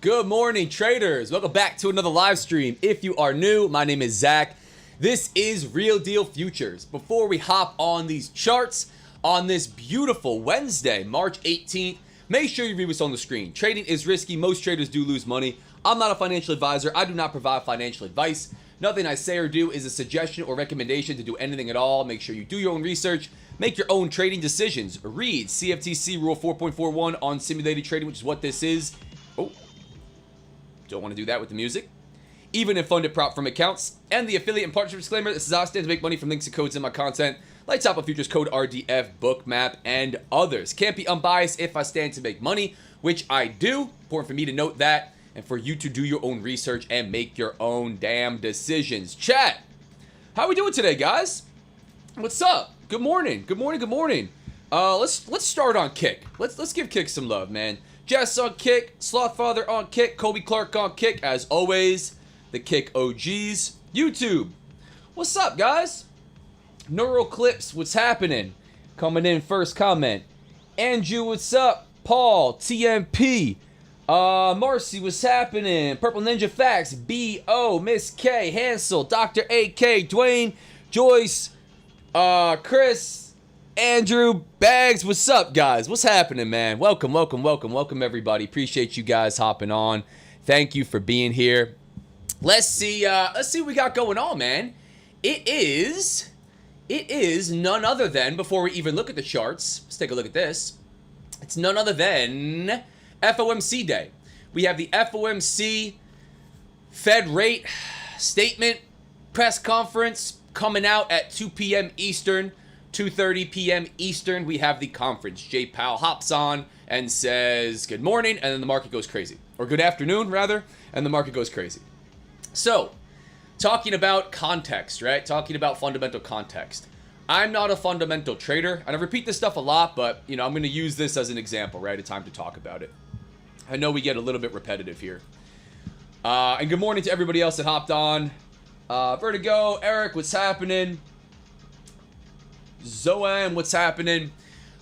Good morning, traders. Welcome back to another live stream. If you are new, my name is Zach. This is Real Deal Futures. Before we hop on these charts on this beautiful Wednesday, March 18th, make sure you read what's on the screen. Trading is risky. Most traders do lose money. I'm not a financial advisor. I do not provide financial advice. Nothing I say or do is a suggestion or recommendation to do anything at all. Make sure you do your own research. Make your own trading decisions. Read CFTC Rule 4.41 on simulated trading, which is what this is. Oh, don't want to do that with the music. Even if funded prop from accounts. And the affiliate and partnership disclaimer. This is how I stand to make money from links and codes in my content. Like Top of Futures code RDF, Bookmap, and others. Can't be unbiased if I stand to make money, which I do. Important for me to note that. And for you to do your own research and make your own damn decisions. Chat, how we doing today, guys? What's up? Good morning. Good morning. Good morning. Let's start on Kick. Let's give Kick some love, man. Jess on Kick, Slothfather on Kick, Kobe Clark on Kick, as always. The Kick OGs. YouTube, what's up, guys? Neural Clips, what's happening? Coming in first comment. Andrew, what's up? Paul, TMP. Marcy, what's happening? Purple Ninja Facts, B.O., Miss K, Hansel, Dr. A.K., Dwayne, Joyce, Chris, Andrew, Bags, what's up, guys? What's happening, man? Welcome, everybody. Appreciate you guys hopping on. Thank you for being here. Let's see what we got going on, man. It is none other than, before we even look at the charts, let's take a look at this. It's none other than FOMC day. We have the FOMC Fed rate statement press conference coming out at 2 p.m. Eastern, 2:30 p.m. Eastern. We have the conference. Jay Powell hops on and says good morning, and then the market goes crazy. Or good afternoon, rather, and the market goes crazy. So, talking about context, right? Talking about fundamental context. I'm not a fundamental trader, and I repeat this stuff a lot, but, you know, I'm going to use this as an example, right? A time to talk about it. I know we get a little bit repetitive here. And good morning to everybody else that hopped on. Vertigo, Eric, what's happening? Zoan, what's happening?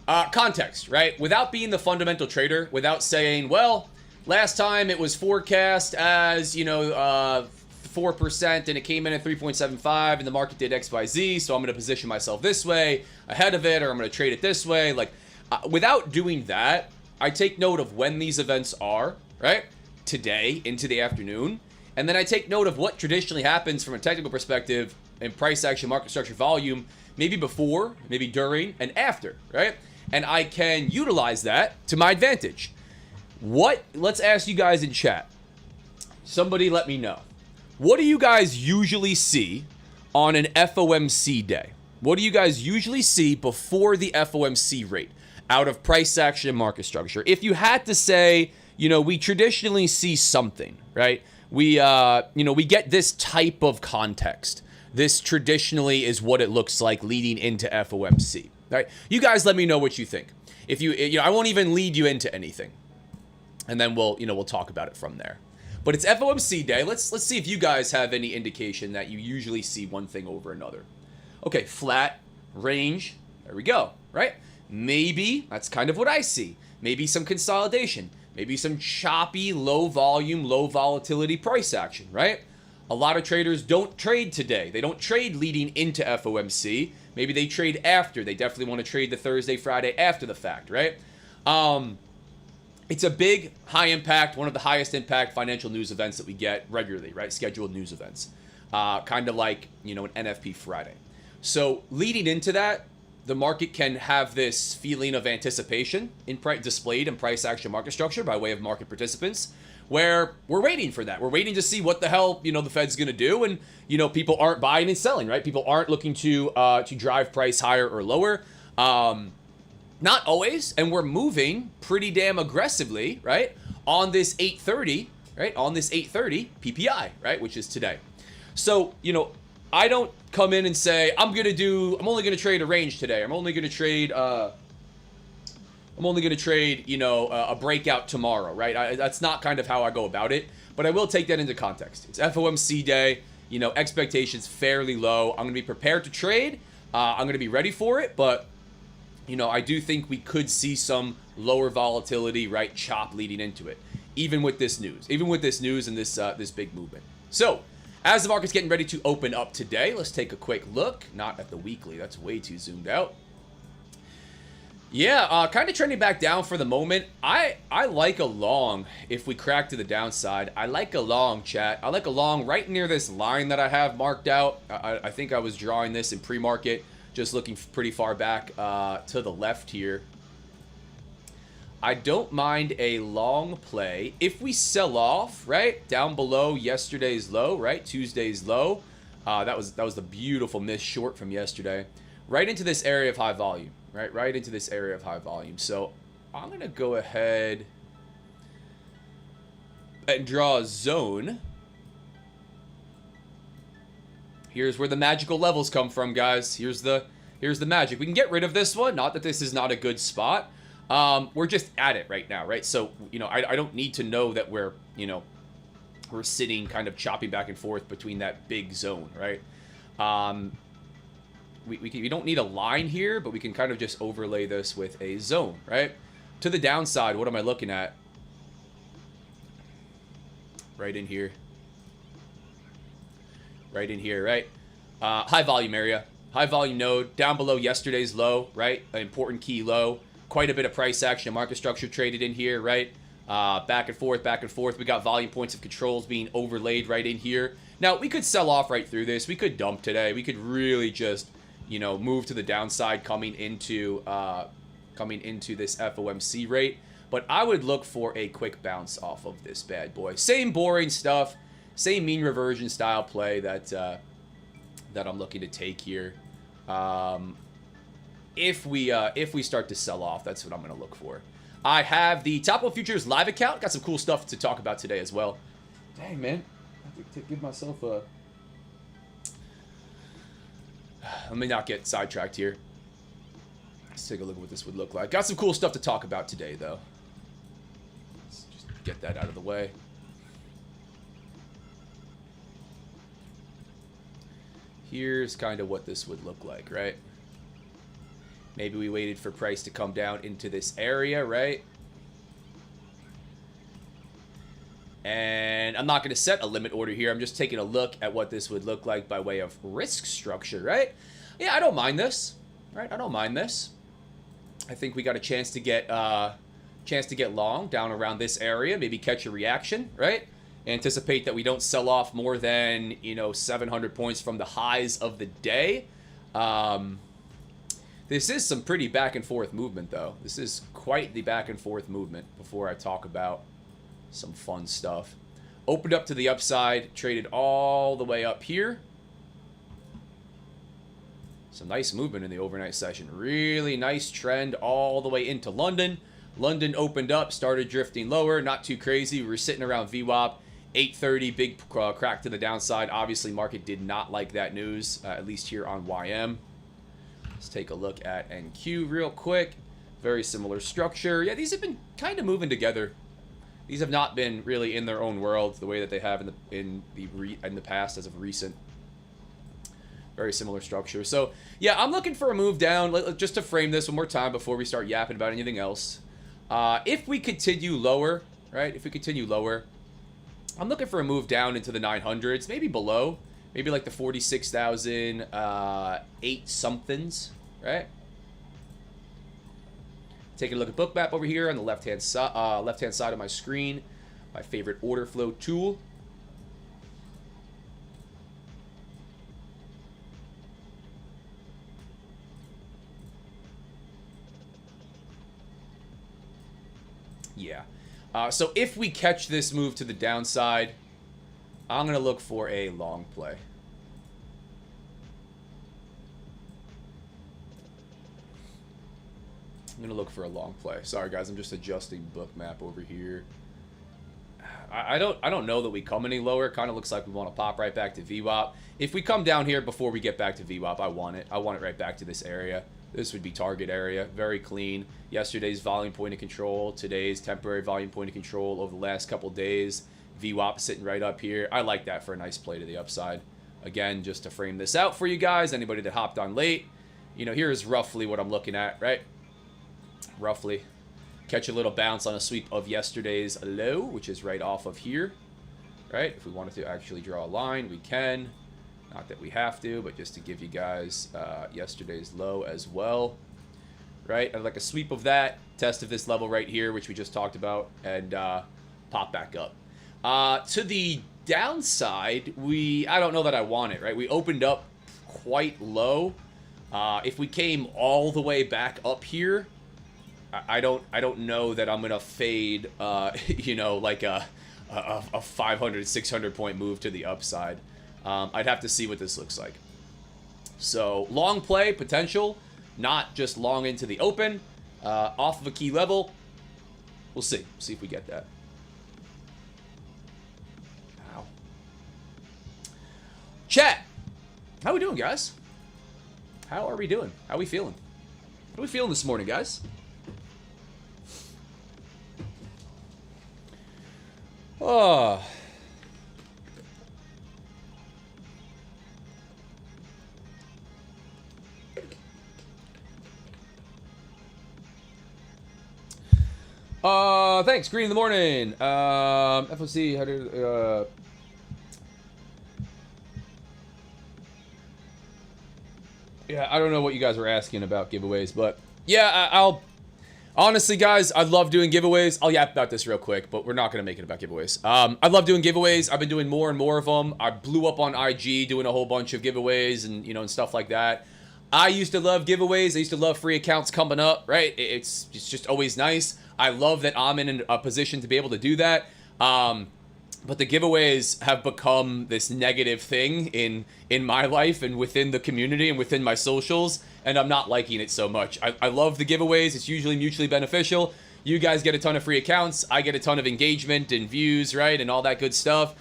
Context, right? Without being the fundamental trader, without saying, well, last time it was forecast as, you know, 4% and it came in at 3.75 and the market did XYZ, so I'm going to position myself this way ahead of it, or I'm going to trade it this way. Like, without doing that, I take note of when these events are, right? Today into the afternoon. And then I take note of what traditionally happens from a technical perspective in price action, market structure, volume, maybe before, maybe during, and after, right? And I can utilize that to my advantage. Let's ask you guys in chat. Somebody let me know. What do you guys usually see on an FOMC day? What do you guys usually see before the FOMC rate out of price action and market structure? If you had to say, you know, we traditionally see something, right? We get this type of context. This traditionally is what it looks like leading into FOMC, right? You guys let me know what you think. If you know, I won't even lead you into anything. And then we'll talk about it from there. But it's FOMC day. Let's see if you guys have any indication that you usually see one thing over another. Okay, flat range. There we go, right? Maybe that's kind of what I see. Maybe some consolidation. Maybe some choppy, low volume, low volatility price action, right? A lot of traders don't trade today. They don't trade leading into FOMC. Maybe they trade after. They definitely want to trade the Thursday, Friday after the fact, right? It's a big, high impact, one of the highest impact financial news events that we get regularly, right? Scheduled news events. Kind of like, you know, an NFP Friday. So leading into that, the market can have this feeling of anticipation displayed in price action market structure by way of market participants, where we're waiting for that. We're waiting to see what the hell, you know, the Fed's going to do. And, you know, people aren't buying and selling, right? People aren't looking to drive price higher or lower. Not always, and we're moving pretty damn aggressively, right, on this 8:30, right, on this 8:30 PPI, right, which is today. So, you know, I don't come in and say, I'm only going to trade a range today. I'm only going to trade, you know, a breakout tomorrow, right? That's not kind of how I go about it, but I will take that into context. It's FOMC day, you know, expectations fairly low. I'm going to be prepared to trade. I'm going to be ready for it, but you know, I do think we could see some lower volatility, right, chop leading into it. even with this news, and this this big movement. So, as the market's getting ready to open up today, let's take a quick look. Not at the weekly, that's way too zoomed out. Yeah, kind of trending back down for the moment. I like a long if we crack to the downside. I like a long, chat. I like a long right near this line that I have marked out. I think I was drawing this in pre-market, just looking pretty far back to the left here. I don't mind a long play. If we sell off, right, down below yesterday's low, right, Tuesday's low, that was the beautiful miss short from yesterday, right into this area of high volume. Right into this area of high volume. So I'm going to go ahead and draw a zone. Here's where the magical levels come from, guys. Here's the magic. We can get rid of this one. Not that this is not a good spot. We're just at it right now, right? So, you know, I don't need to know that we're, you know, we're sitting kind of chopping back and forth between that big zone, right? We don't need a line here, but we can kind of just overlay this with a zone, right? To the downside, what am I looking at? Right in here. Right in here, right? High volume area. High volume node. Down below yesterday's low, right? An important key low. Quite a bit of price action. Market structure traded in here, right? Back and forth, back and forth. We got volume points of controls being overlaid right in here. Now, we could sell off right through this. We could dump today. We could really just, you know, move to the downside coming into this FOMC rate. But I would look for a quick bounce off of this bad boy. Same boring stuff, same mean reversion style play that I'm looking to take here. If we start to sell off, that's what I'm going to look for. I have the Topo Futures live account. Got some cool stuff to talk about today as well. Dang, man. I have to give myself a... Let me not get sidetracked here. Let's take a look at what this would look like. Got some cool stuff to talk about today, though. Let's just get that out of the way. Here's kind of what this would look like, right? Maybe we waited for price to come down into this area, right? And I'm not going to set a limit order here. I'm just taking a look at what this would look like by way of risk structure, right? Yeah, I don't mind this, right? I don't mind this. I think we got a chance to get long down around this area, maybe catch a reaction, right? Anticipate that we don't sell off more than, you know, 700 points from the highs of the day. This is some pretty back and forth movement, though. This is quite the back and forth movement before I talk about some fun stuff. Opened up to the upside, traded all the way up here. Some nice movement in the overnight session. Really nice trend all the way into London. London opened up, started drifting lower. Not too crazy. We were sitting around VWAP. 830, big crack to the downside. Obviously, market did not like that news, at least here on YM. Let's take a look at NQ real quick. Very similar structure. Yeah, these have been kind of moving together. These have not been really in their own world the way that they have in the past as of recent. Very similar structure. So, yeah, I'm looking for a move down. Just to frame this one more time before we start yapping about anything else. If we continue lower, right? If we continue lower, I'm looking for a move down into the 900s, maybe below. Maybe like the 46,008 somethings, right? Taking a look at Bookmap over here on the left-hand side of my screen. My favorite order flow tool. Yeah. So if we catch this move to the downside, I'm going to look for a long play. I'm going to look for a long play. Sorry, guys. I'm just adjusting Bookmap over here. I don't know that we come any lower. It kind of looks like we want to pop right back to VWAP. If we come down here before we get back to VWAP, I want it. I want it right back to this area. This would be target area. Very clean. Yesterday's volume point of control. Today's temporary volume point of control over the last couple days. VWAP sitting right up here. I like that for a nice play to the upside. Again, just to frame this out for you guys, anybody that hopped on late, you know, here is roughly what I'm looking at, right? Roughly. catch a little bounce on a sweep of yesterday's low, which is right off of here, right? If we wanted to actually draw a line, we can. Not that we have to, but just to give you guys yesterday's low as well, right? I'd like a sweep of that, test of this level right here, which we just talked about, and pop back up. To the downside, I don't know that I want it, right? We opened up quite low. If we came all the way back up here, I don't know that I'm gonna fade, you know, like a 500, 600 point move to the upside. I'd have to see what this looks like. So long play potential, not just long into the open, off of a key level. We'll see. See if we get that. Ow. Chat, how we doing, guys? How are we doing? How are we feeling? How are we feeling this morning, guys? Oh. Thanks. Green in the morning. FOC, how do yeah, I don't know what you guys were asking about giveaways, but yeah, I'll honestly, guys, I love doing giveaways. I'll yap about this real quick, but we're not gonna make it about giveaways. I love doing giveaways. I've been doing more and more of them. I blew up on IG doing a whole bunch of giveaways and, you know, and stuff like that. I used to love giveaways. I used to love free accounts coming up, right? It's just always nice. I love that I'm in a position to be able to do that. But the giveaways have become this negative thing in my life and within the community and within my socials, and I'm not liking it so much. I love the giveaways. It's usually mutually beneficial. You guys get a ton of free accounts. I get a ton of engagement and views, right, and all that good stuff,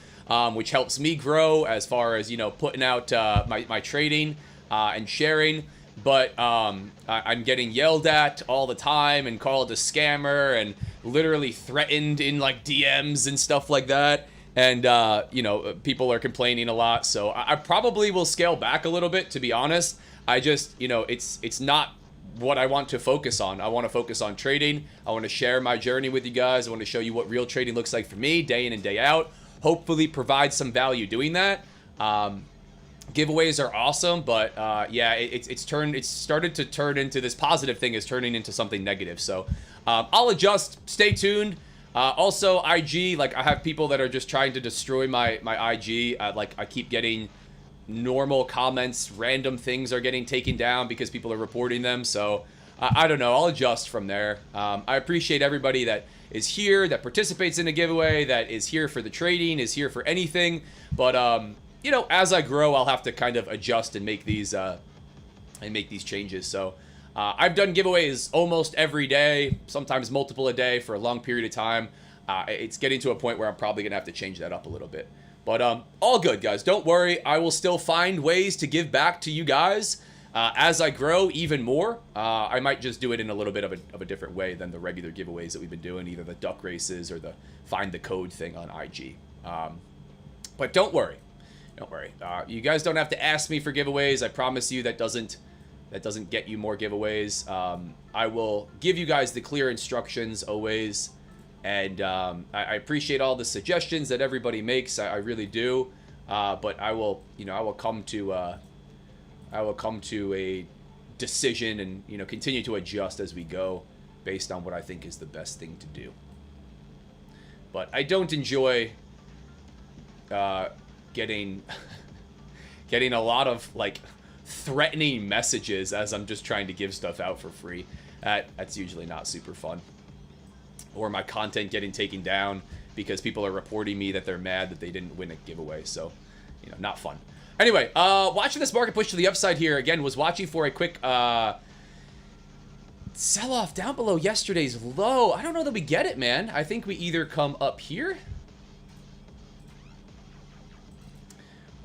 which helps me grow as far as, you know, putting out my trading and sharing. But I'm getting yelled at all the time and called a scammer and literally threatened in like DMs and stuff like that. And, you know, people are complaining a lot. So I probably will scale back a little bit, to be honest. I just, you know, it's not what I want to focus on. I want to focus on trading. I want to share my journey with you guys. I want to show you what real trading looks like for me day in and day out. Hopefully provide some value doing that. Giveaways are awesome, but yeah, it's started to turn into this positive thing is turning into something negative. So I'll adjust. Stay tuned. Also, IG, like I have people that are just trying to destroy my IG. Like I keep getting normal comments, random things are getting taken down because people are reporting them. So I don't know. I'll adjust from there. I appreciate everybody that is here, that participates in a giveaway, that is here for the trading, is here for anything. But you know, as I grow, I'll have to kind of adjust and make these changes. So I've done giveaways almost every day, sometimes multiple a day for a long period of time. It's getting to a point where I'm probably gonna have to change that up a little bit. But all good, guys. Don't worry. I will still find ways to give back to you guys as I grow even more. I might just do it in a little bit of a different way than the regular giveaways that we've been doing, either the duck races or the find the code thing on IG. But don't worry. Don't worry. You guys don't have to ask me for giveaways. I promise you that doesn't get you more giveaways. I will give you guys the clear instructions always. And I appreciate all the suggestions that everybody makes. I really do. But I will come to a decision and, you know, continue to adjust as we go based on what I think is the best thing to do. But I don't enjoy getting a lot of like threatening messages as I'm just trying to give stuff out for free. That's usually not super fun. Or my content getting taken down because people are reporting me that they're mad that they didn't win a giveaway. So, you know, not fun. Anyway, watching this market push to the upside here again, was watching for a quick sell-off down below yesterday's low. I don't know that we get it, man. I think we either come up here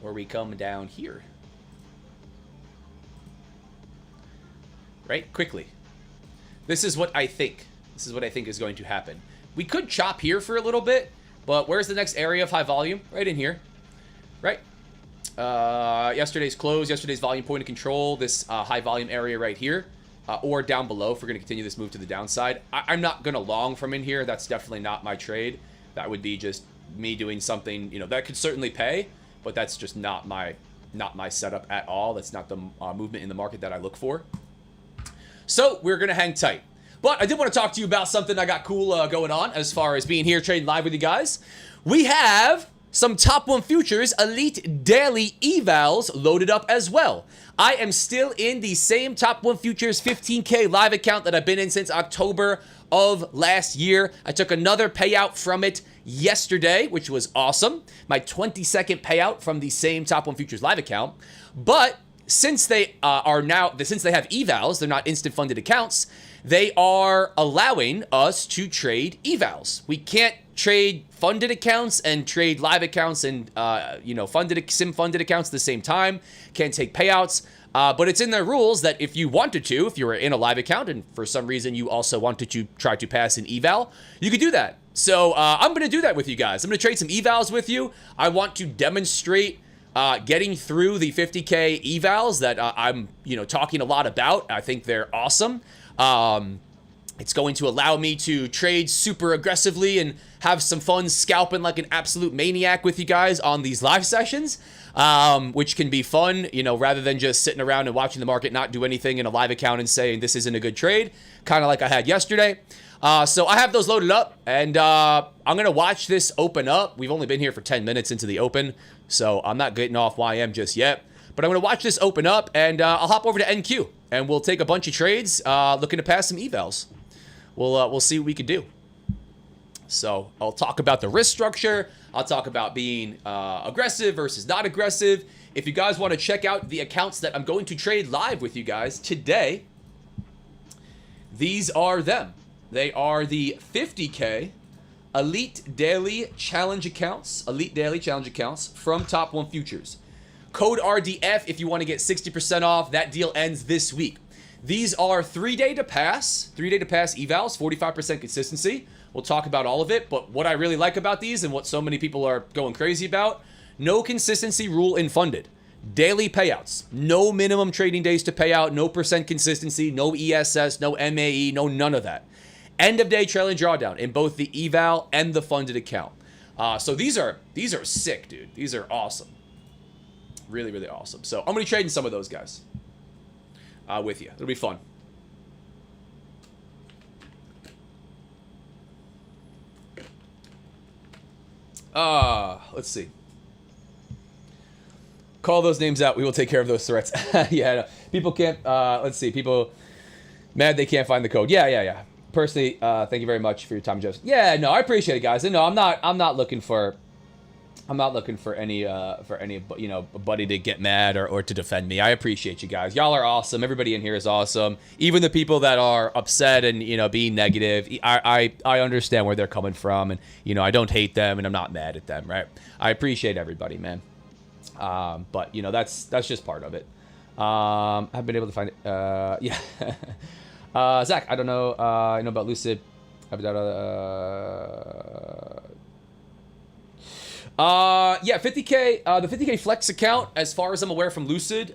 or we come down here. Right? Quickly. This is what I think. This is what I think is going to happen. We could chop here for a little bit, but where's the next area of high volume? Right in here. Right? Yesterday's close, yesterday's volume point of control, this high volume area right here. or down below if we're going to continue this move to the downside. I'm not going to long from in here. That's definitely not my trade. That would be just me doing something, you know, that could certainly pay, but that's just not my setup at all. That's not the movement in the market that I look for. So we're going to hang tight. But I did want to talk to you about something I got cool going on as far as being here trading live with you guys. We have some top 1 futures elite daily evals loaded up as well. I am still in the same top 1 futures 15K live account that I've been in since October of last year. I took another payout from it yesterday, which was awesome. My 22nd payout from the same top 1 futures live account. But since they since they have evals, they're not instant funded accounts, they are allowing us to trade evals. We can't trade funded accounts and trade live accounts and sim funded accounts at the same time. Can't take payouts. But it's in their rules that if you wanted to, if you were in a live account and for some reason you also wanted to try to pass an eval, you could do that. So I'm going to do that with you guys. I'm going to trade some evals with you. I want to demonstrate getting through the 50K evals that I'm talking a lot about. I think they're awesome. It's going to allow me to trade super aggressively and have some fun scalping like an absolute maniac with you guys on these live sessions, which can be fun, rather than just sitting around and watching the market not do anything in a live account and saying this isn't a good trade, kind of like I had yesterday. So I have those loaded up, and I'm going to watch this open up. We've only been here for 10 minutes into the open, so I'm not getting off YM just yet. But I'm going to watch this open up, and I'll hop over to NQ, and we'll take a bunch of trades looking to pass some evals. We'll see what we can do. So I'll talk about the risk structure. I'll talk about being aggressive versus not aggressive. If you guys want to check out the accounts that I'm going to trade live with you guys today, these are them. They are the 50K Elite Daily Challenge accounts. Elite Daily Challenge accounts from Top 1 Futures. Code RDF if you want to get 60% off. That deal ends this week. These are 3-day to pass evals, 45% consistency. We'll talk about all of it, but what I really like about these and what so many people are going crazy about, no consistency rule in funded. Daily payouts, no minimum trading days to pay out, no percent consistency, no ESS, no MAE, no none of that. End of day trailing drawdown in both the eval and the funded account. So these are sick, dude. These are awesome. Really, really awesome. So I'm going to be trading some of those guys with you. It'll be fun. Let's see. Call those names out. We will take care of those threats. Yeah, no. People can't, let's see. People mad they can't find the code. Yeah. Personally, thank you very much for your time, Joseph. Yeah, no, I appreciate it, guys. And no, I'm not looking for any buddy to get mad or to defend me. I appreciate you guys. Y'all are awesome. Everybody in here is awesome. Even the people that are upset and being negative, I understand where they're coming from, and I don't hate them and I'm not mad at them, right? I appreciate everybody, man. But that's just part of it. I've been able to find it. Yeah. Zach, I don't know. I know about Lucid. Yeah, 50K, the 50K Flex account, as far as I'm aware from Lucid,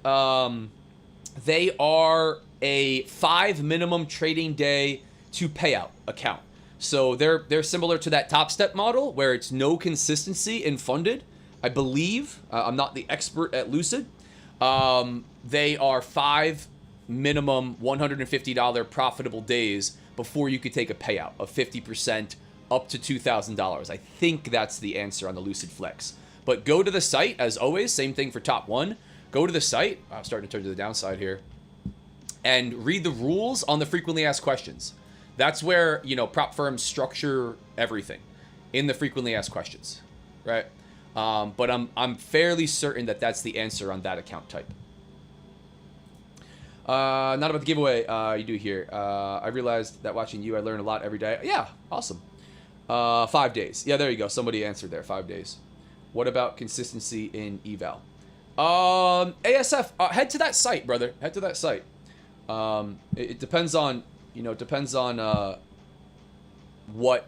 they are a 5 minimum trading day to payout account. So they're similar to that Top Step model where it's no consistency in funded, I believe. I'm not the expert at Lucid. They are 5 minimum $150 profitable days before you could take a payout of 50% up to $2,000. I think that's the answer on the Lucid Flex. But go to the site, as always, same thing for Top 1. Go to the site, I'm starting to turn to the downside here, and read the rules on the frequently asked questions. That's where, prop firms structure everything in the frequently asked questions, right? But I'm fairly certain that that's the answer on that account type. Not about the giveaway you do here. I realized that watching you, I learn a lot every day. Yeah, awesome. 5 days. Yeah, there you go. Somebody answered there. 5 days. What about consistency in eval? ASF, head to that site, brother. Head to that site. It depends on, what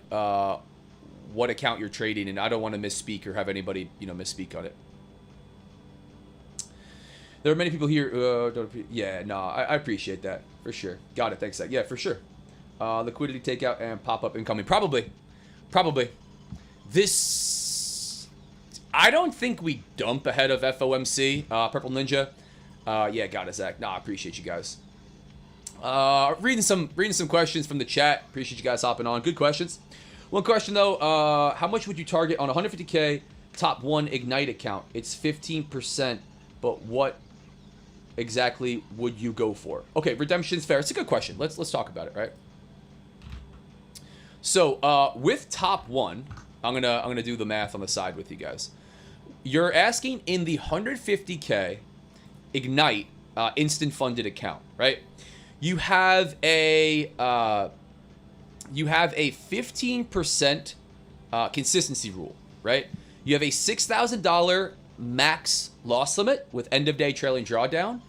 account you're trading, and I don't want to misspeak or have anybody, misspeak on it. There are many people here. Yeah, no, I appreciate that for sure. Got it. Thanks, Zach. Yeah, for sure. Liquidity takeout and pop up incoming. Probably. This. I don't think we dump ahead of FOMC. Purple Ninja. Yeah, got it, Zach. Nah, I appreciate you guys. Reading some questions from the chat. Appreciate you guys hopping on. Good questions. One question though. How much would you target on 150K top 1 Ignite account? It's 15%, but what exactly would you go for? Okay, redemption's fair. It's a good question. Let's talk about it, right? So with top 1, I'm gonna do the math on the side with you guys. You're asking in the 150K Ignite instant funded account, right? You have a 15% consistency rule, right? You have a $6,000 max loss limit with end of day trailing drawdown,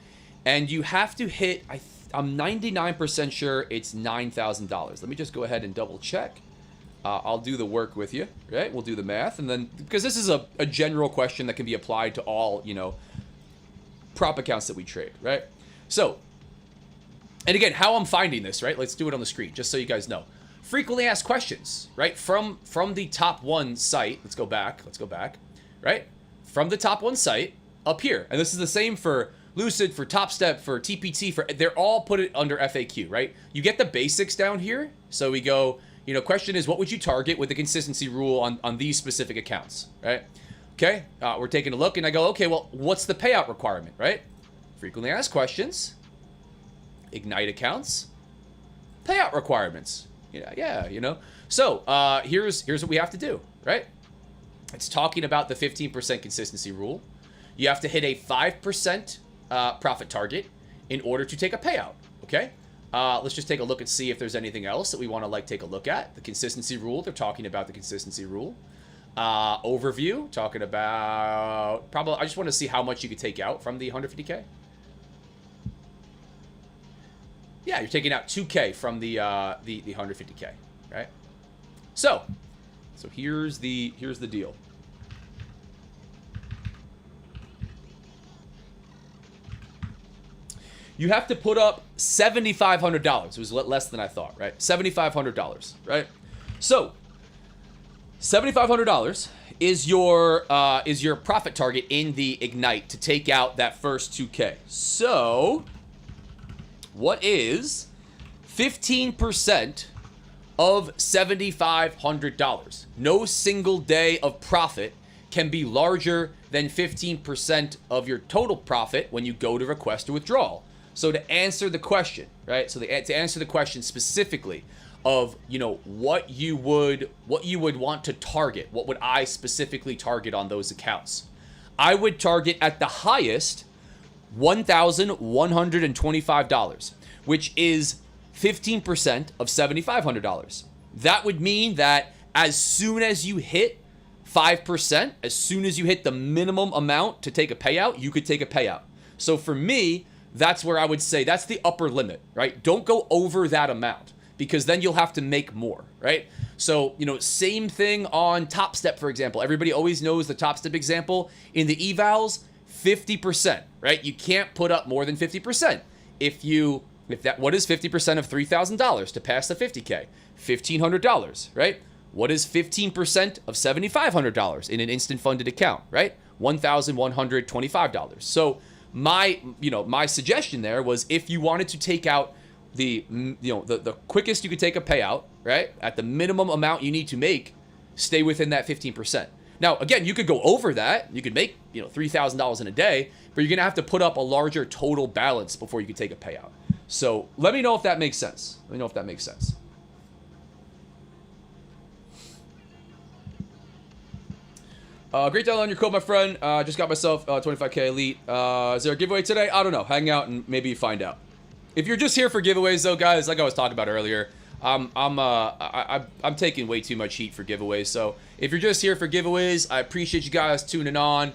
and you have to hit. I'm 99% sure it's $9,000. Let me just go ahead and double check. I'll do the work with you, right? We'll do the math, and then because this is a general question that can be applied to all prop accounts that we trade, right? So. And again, how I'm finding this, right? Let's do it on the screen, just so you guys know. Frequently asked questions, right? From the top 1 site. Let's go back, right? From the top 1 site up here. And this is the same for Lucid, for Top Step, for TPT, they're all put it under FAQ, right? You get the basics down here. So we go, question is, what would you target with the consistency rule on these specific accounts, right? Okay, we're taking a look, and I go, okay, well, what's the payout requirement, right? Frequently asked questions. Ignite accounts, payout requirements. So here's what we have to do, right? It's talking about the 15% consistency rule. You have to hit a 5% profit target in order to take a payout. Okay. Let's just take a look and see if there's anything else that we want to take a look at. The consistency rule. They're talking about the consistency rule. Overview. Talking about probably. I just want to see how much you could take out from the 150K. Yeah, you're taking out 2K from the 150K, right? So here's the deal. You have to put up $7,500. It was less than I thought, right? $7,500, right? So $7,500 is your profit target in the Ignite to take out that first 2K. So what is 15% of $7,500? No single day of profit can be larger than 15% of your total profit when you go to request a withdrawal. So to answer the question, right? So to answer the question specifically of, what you would want to target, what would I specifically target on those accounts? I would target at the highest $1,125, which is 15% of $7,500. That would mean that as soon as you hit 5%, as soon as you hit the minimum amount to take a payout, you could take a payout. So for me, that's where I would say that's the upper limit, right? Don't go over that amount because then you'll have to make more, right? So, same thing on Top Step, for example. Everybody always knows the Top Step example. In the evals, 50%, right? You can't put up more than 50%. What is 50% of $3,000 to pass the 50K? $1,500, right? What is 15% of $7,500 in an instant funded account, right? $1,125. So my suggestion there was if you wanted to take out the quickest you could take a payout, right? At the minimum amount you need to make, stay within that 15%. Now, again, you could go over that. You could make, $3,000 in a day, but you're going to have to put up a larger total balance before you could take a payout. So let me know if that makes sense. Great download on your code, my friend. Just got myself 25K elite. Is there a giveaway today? I don't know. Hang out and maybe find out. If you're just here for giveaways, though, guys, like I was talking about earlier, I'm taking way too much heat for giveaways. So if you're just here for giveaways, I appreciate you guys tuning on.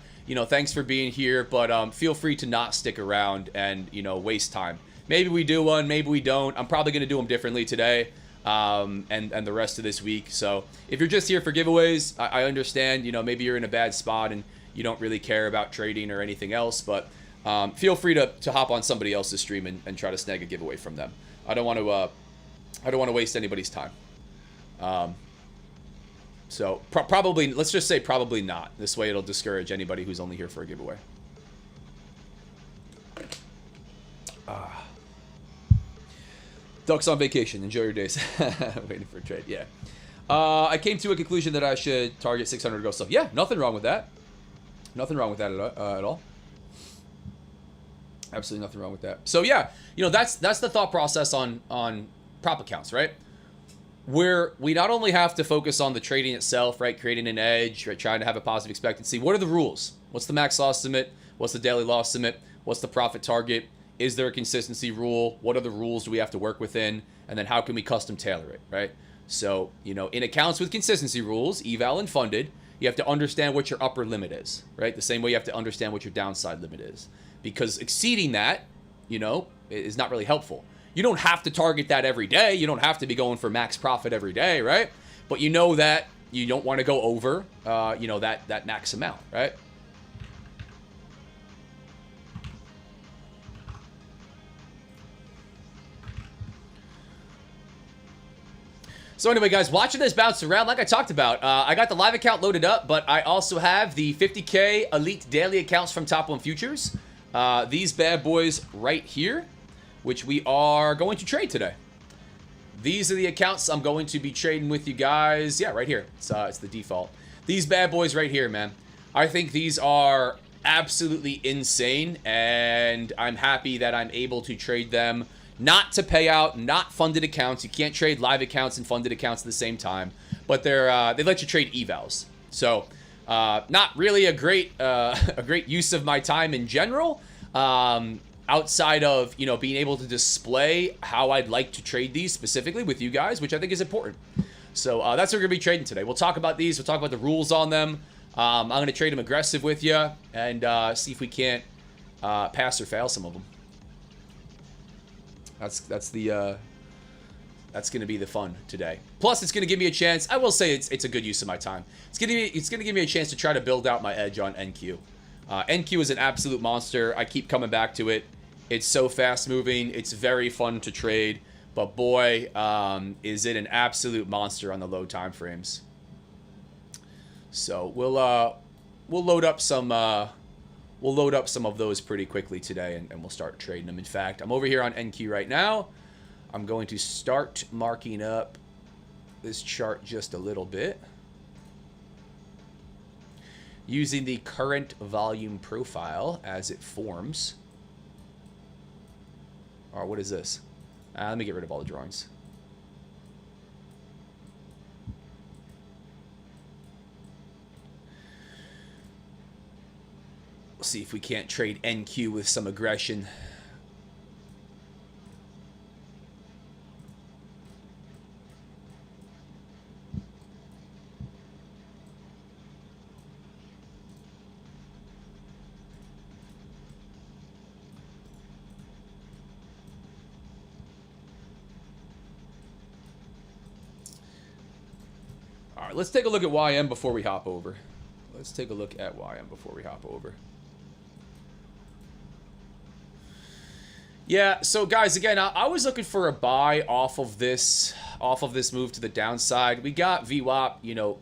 Thanks for being here, but feel free to not stick around and waste time. Maybe we do one, maybe we don't. I'm probably gonna do them differently today, and the rest of this week. So if you're just here for giveaways, I understand. Maybe you're in a bad spot and you don't really care about trading or anything else, but feel free to hop on somebody else's stream and try to snag a giveaway from them. I don't want to waste anybody's time. So probably, let's just say probably not. This way it'll discourage anybody who's only here for a giveaway. Ducks on vacation. Enjoy your days. Waiting for a trade. Yeah. I came to a conclusion that I should target 600 to go stuff. Yeah, nothing wrong with that. Nothing wrong with that at all. Absolutely nothing wrong with that. So yeah, you know, that's the thought process on prop accounts, right? Where we not only have to focus on the trading itself, right? Creating an edge, right? Trying to have a positive expectancy. What are the rules? What's the max loss limit? What's the daily loss limit? What's the profit target? Is there a consistency rule? What are the rules do we have to work within? And then how can we custom tailor it, right? So, you know, in accounts with consistency rules, eval and funded, you have to understand what your upper limit is, right? The same way you have to understand what your downside limit is. Because exceeding that, you know, is not really helpful. You don't have to target that every day. You don't have to be going for max profit every day, right? But you know that you don't want to go over, you know, that max amount, right? So anyway, guys, watching this bounce around, like I talked about, I got the live account loaded up, but I also have the 50K Elite Daily accounts from Top 1 Futures. These bad boys right here, which we are going to trade today. These are the accounts I'm going to be trading with you guys. Yeah, right here. It's the default. These bad boys right here, man. I think these are absolutely insane, and I'm happy that I'm able to trade them. Not to pay out, not funded accounts. You can't trade live accounts and funded accounts at the same time. But they let you trade evals. So not really a great use of my time in general. Outside of, you know, being able to display how I'd like to trade these specifically with you guys, which I think is important. So that's what we're gonna be trading today. We'll talk about these. We'll talk about the rules on them. I'm gonna trade them aggressive with you and see if we can't pass or fail some of them. That's going to be the fun today. Plus, it's going to give me a chance. I will say it's a good use of my time. It's going to give me a chance to try to build out my edge on NQ. NQ is an absolute monster. I keep coming back to it. It's so fast moving. It's very fun to trade. But boy, is it an absolute monster on the low time frames. So we'll load up some. We'll load up some of those pretty quickly today, and we'll start trading them. In fact, I'm over here on NQ right now. I'm going to start marking up this chart just a little bit. Using the current volume profile as it forms. All right, what is this? Let me get rid of all the drawings. We'll see if we can't trade NQ with some aggression. All right, let's take a look at YM before we hop over. Let's take a look at YM before we hop over. Yeah, so guys, again, I was looking for a buy off of this move to the downside. We got VWAP, you know,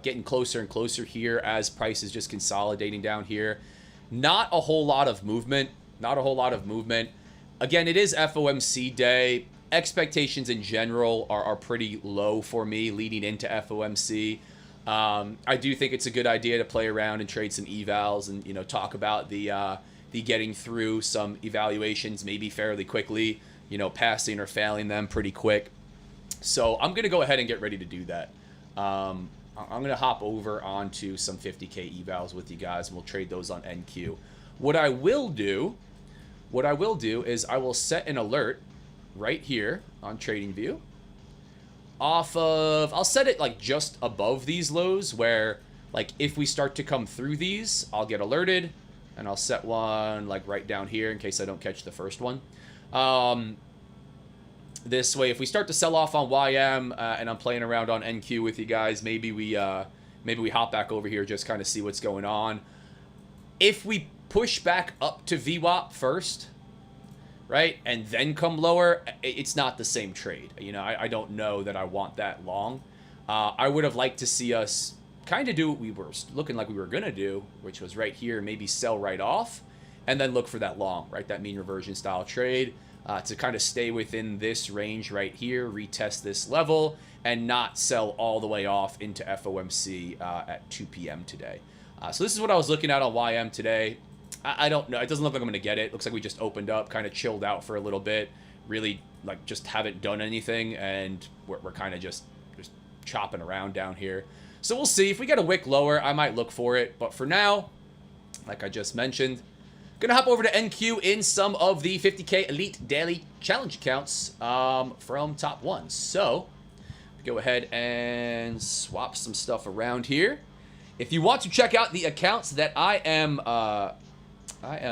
getting closer and closer here as price is just consolidating down here. Not a whole lot of movement. Not a whole lot of movement. Again, it is FOMC day. Expectations in general are pretty low for me leading into FOMC. I do think it's a good idea to play around and trade some evals and, you know, talk about the getting through some evaluations maybe fairly quickly, you know, passing or failing them pretty quick. So I'm going to go ahead and get ready to do that. I'm going to hop over onto some 50K evals with you guys, and we'll trade those on NQ. What I will do is I will set an alert right here on TradingView off of, I'll set it like just above these lows where, like, if we start to come through these, I'll get alerted. And I'll set one like right down here in case I don't catch the first one. This way, if we start to sell off on YM and I'm playing around on NQ with you guys, maybe we hop back over here, just kind of see what's going on. If we push back up to VWAP first, right, and then come lower, it's not the same trade. You know, I don't know that I want that long. I would have liked to see us kind of do what we were looking like we were going to do, which was right here, maybe sell right off, and then look for that long, right, that mean reversion style trade to kind of stay within this range right here, retest this level, and not sell all the way off into FOMC at 2 p.m. today. So this is what I was looking at on YM today. I don't know. It doesn't look like I'm going to get it. Looks like we just opened up, kind of chilled out for a little bit. Really, like, just haven't done anything, and we're kind of just chopping around down here. So we'll see. If we get a wick lower, I might look for it. But for now, like I just mentioned, going to hop over to NQ in some of the 50K Elite Daily Challenge accounts from top one. So go ahead and swap some stuff around here. If you want to check out the accounts that I am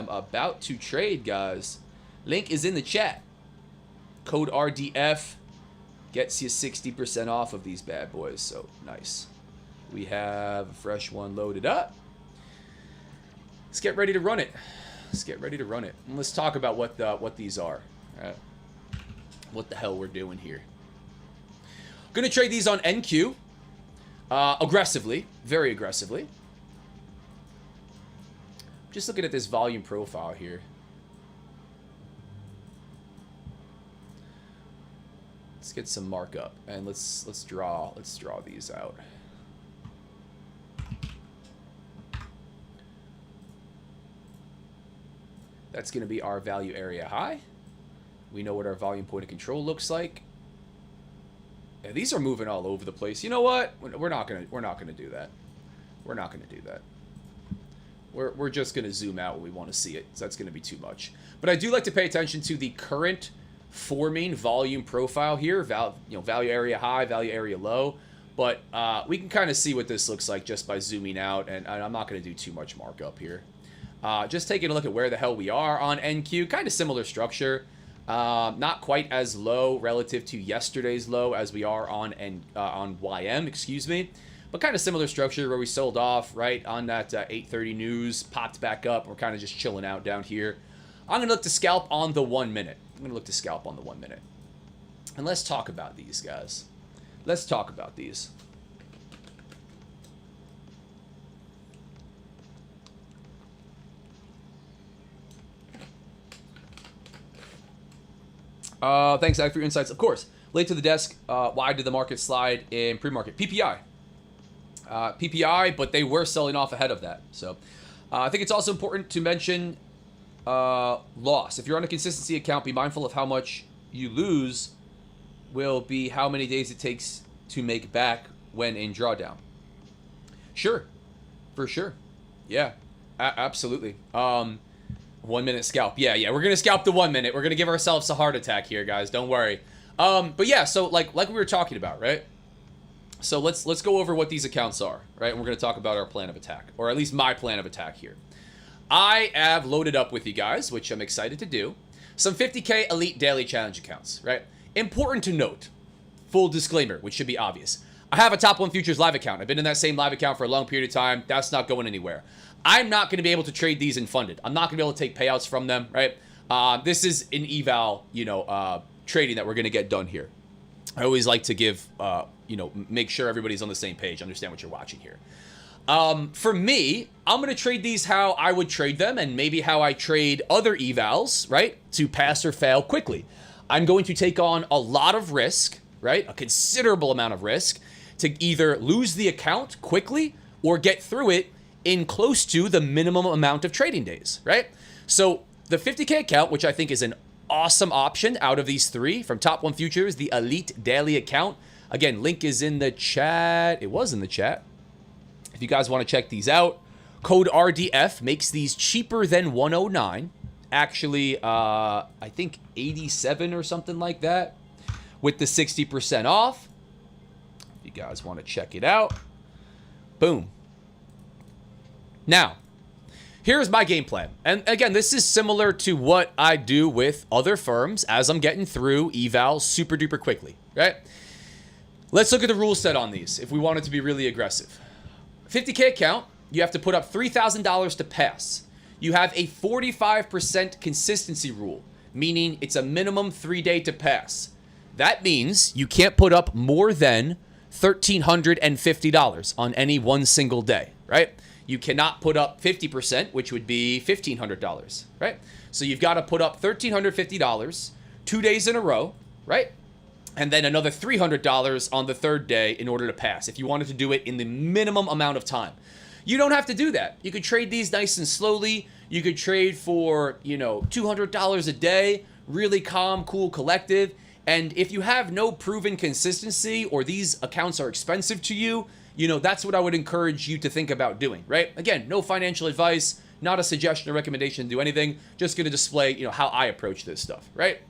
about to trade, guys, link is in the chat. Code RDF gets you 60% off of these bad boys. So nice. We have a fresh one loaded up. Let's get ready to run it. Let's get ready to run it. And let's talk about what these are. All right. What the hell we're doing here. Gonna trade these on NQ. Aggressively. Very aggressively. Just looking at this volume profile here. Let's get some markup. And let's draw these out. That's going to be our value area high. We know what our volume point of control looks like. Yeah, these are moving all over the place. You know what? We're not gonna do that. We're not gonna do that. We're just gonna zoom out when we want to see it. So that's gonna be too much. But I do like to pay attention to the current forming volume profile here. Value area high, value area low. But we can kind of see what this looks like just by zooming out. And I'm not gonna do too much markup here. Just taking a look at where the hell we are on NQ. Kind of similar structure. Not quite as low relative to yesterday's low as we are on YM, excuse me. But kind of similar structure where we sold off right on that 8:30 news, popped back up. We're kind of just chilling out down here. I'm going to look to scalp on the 1 minute. And let's talk about these, guys. Let's talk about these. Thanks, Zach, for your insights. Of course. Late to the desk. Why did the market slide in pre-market? PPI. PPI, but they were selling off ahead of that. So I think it's also important to mention loss. If you're on a consistency account, be mindful of how much you lose will be how many days it takes to make back when in drawdown. Sure. For sure. Yeah. Absolutely. 1 minute scalp. Yeah. We're going to scalp the 1 minute. We're going to give ourselves a heart attack here, guys. Don't worry. But yeah, so like we were talking about, right? So let's go over what these accounts are, right? And we're going to talk about our plan of attack, or at least my plan of attack here. I have loaded up with you guys, which I'm excited to do, some 50K Elite Daily Challenge accounts, right? Important to note, full disclaimer, which should be obvious. I have a Top 1 Futures live account. I've been in that same live account for a long period of time. That's not going anywhere. I'm not going to be able to trade these in funded. I'm not going to be able to take payouts from them, right? This is an eval, trading that we're going to get done here. I always like to give, make sure everybody's on the same page, understand what you're watching here. For me, I'm going to trade these how I would trade them and maybe how I trade other evals, right? To pass or fail quickly. I'm going to take on a lot of risk, right? A considerable amount of risk to either lose the account quickly or get through it in close to the minimum amount of trading days, right? So the 50K account, which I think is an awesome option out of these three from Top 1 Futures, the Elite Daily account. Again, link is in the chat. It was in the chat. If you guys want to check these out, code RDF makes these cheaper than 109. Actually, I think 87 or something like that with the 60% off. If you guys want to check it out. Boom. Now, here's my game plan. And again, this is similar to what I do with other firms as I'm getting through evals super duper quickly, right? Let's look at the rule set on these if we want it to be really aggressive. 50K account, you have to put up $3,000 to pass. you have a 45% consistency rule, meaning it's a minimum 3-day to pass. That means you can't put up more than $1,350 on any one single day, right? You cannot put up 50%, which would be $1,500, right? So you've got to put up $1,350 2 days in a row, right? And then another $300 on the third day in order to pass, if you wanted to do it in the minimum amount of time. You don't have to do that. You could trade these nice and slowly. You could trade for, $200 a day, really calm, cool, collective. And if you have no proven consistency or these accounts are expensive to you, that's what I would encourage you to think about doing, right? Again, no financial advice, not a suggestion or recommendation to do anything. Just going to display, how I approach this stuff, right?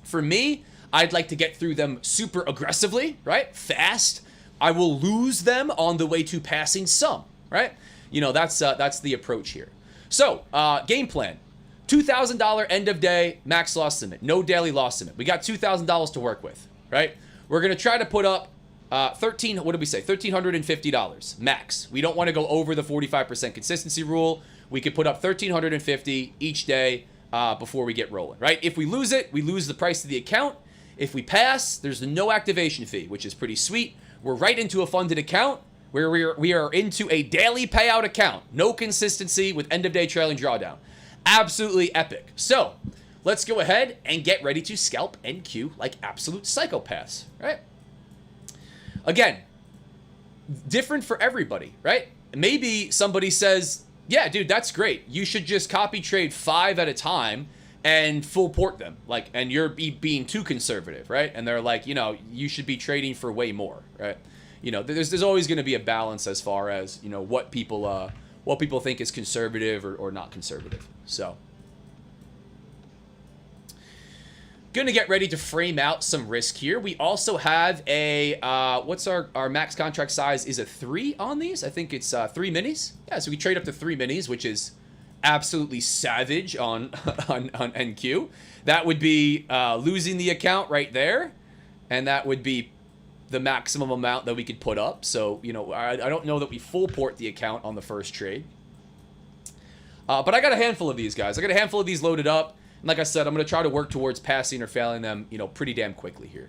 For me, I'd like to get through them super aggressively, right? Fast. I will lose them on the way to passing some, right? That's the approach here. So, game plan. $2,000 end of day max loss limit. No daily loss limit. We got $2,000 to work with, right? We're going to try to put up $1,350 max. We don't want to go over the 45% consistency rule. We could put up $1,350 each day before we get rolling, right? If we lose it, we lose the price of the account. If we pass, there's no activation fee, which is pretty sweet. We're right into a funded account where we are into a daily payout account. No consistency with end of day trailing drawdown. Absolutely epic. So let's go ahead and get ready to scalp NQ like absolute psychopaths, right? Again, different for everybody, right? Maybe somebody says, yeah, dude, that's great. You should just copy trade 5 at a time and full port them, and you're being too conservative, right? And they're like, you should be trading for way more, right? There's always going to be a balance as far as, what people think is conservative or not conservative. So, gonna get ready to frame out some risk here. We also have a, what's our max contract size is a 3 on these. I think it's 3 minis. Yeah, so we trade up to 3 minis, which is absolutely savage on NQ. That would be losing the account right there, and that would be the maximum amount that we could put up. So, I don't know that we full port the account on the first trade. But I got a handful of these guys. I got a handful of these loaded up. And like I said, I'm going to try to work towards passing or failing them, pretty damn quickly here.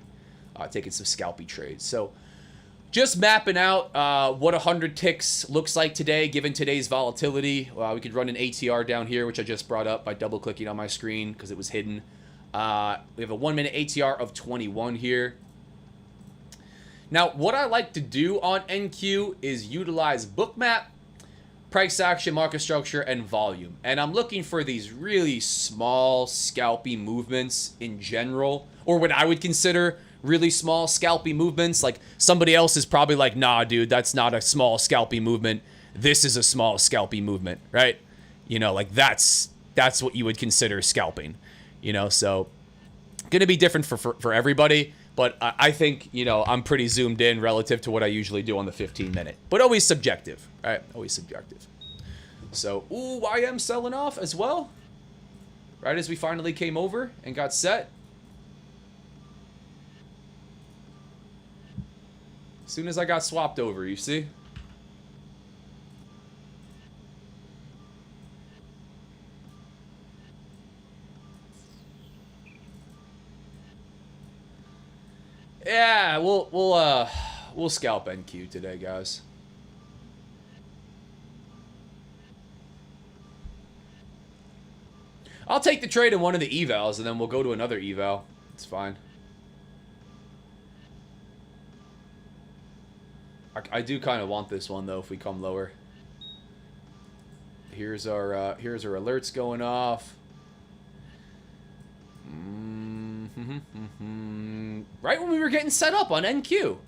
Taking some scalpy trades. So just mapping out what 100 ticks looks like today, given today's volatility. We could run an ATR down here, which I just brought up by double-clicking on my screen because it was hidden. We have a 1-minute ATR of 21 here. Now, what I like to do on NQ is utilize bookmap, price action, market structure, and volume. And I'm looking for these really small scalpy movements in general, or what I would consider really small scalpy movements. Like somebody else is probably like, nah, dude, that's not a small scalpy movement. This is a small scalpy movement, right? That's what you would consider scalping, so gonna be different for everybody. But I think, I'm pretty zoomed in relative to what I usually do on the 15-minute. But always subjective, right? Always subjective. So, YM selling off as well. Right as we finally came over and got set. As soon as I got swapped over, you see? Yeah, we'll scalp NQ today, guys. I'll take the trade in one of the evals, and then we'll go to another eval. It's fine. I do kind of want this one though. If we come lower, here's our alerts going off. Right when we were getting set up on NQ. All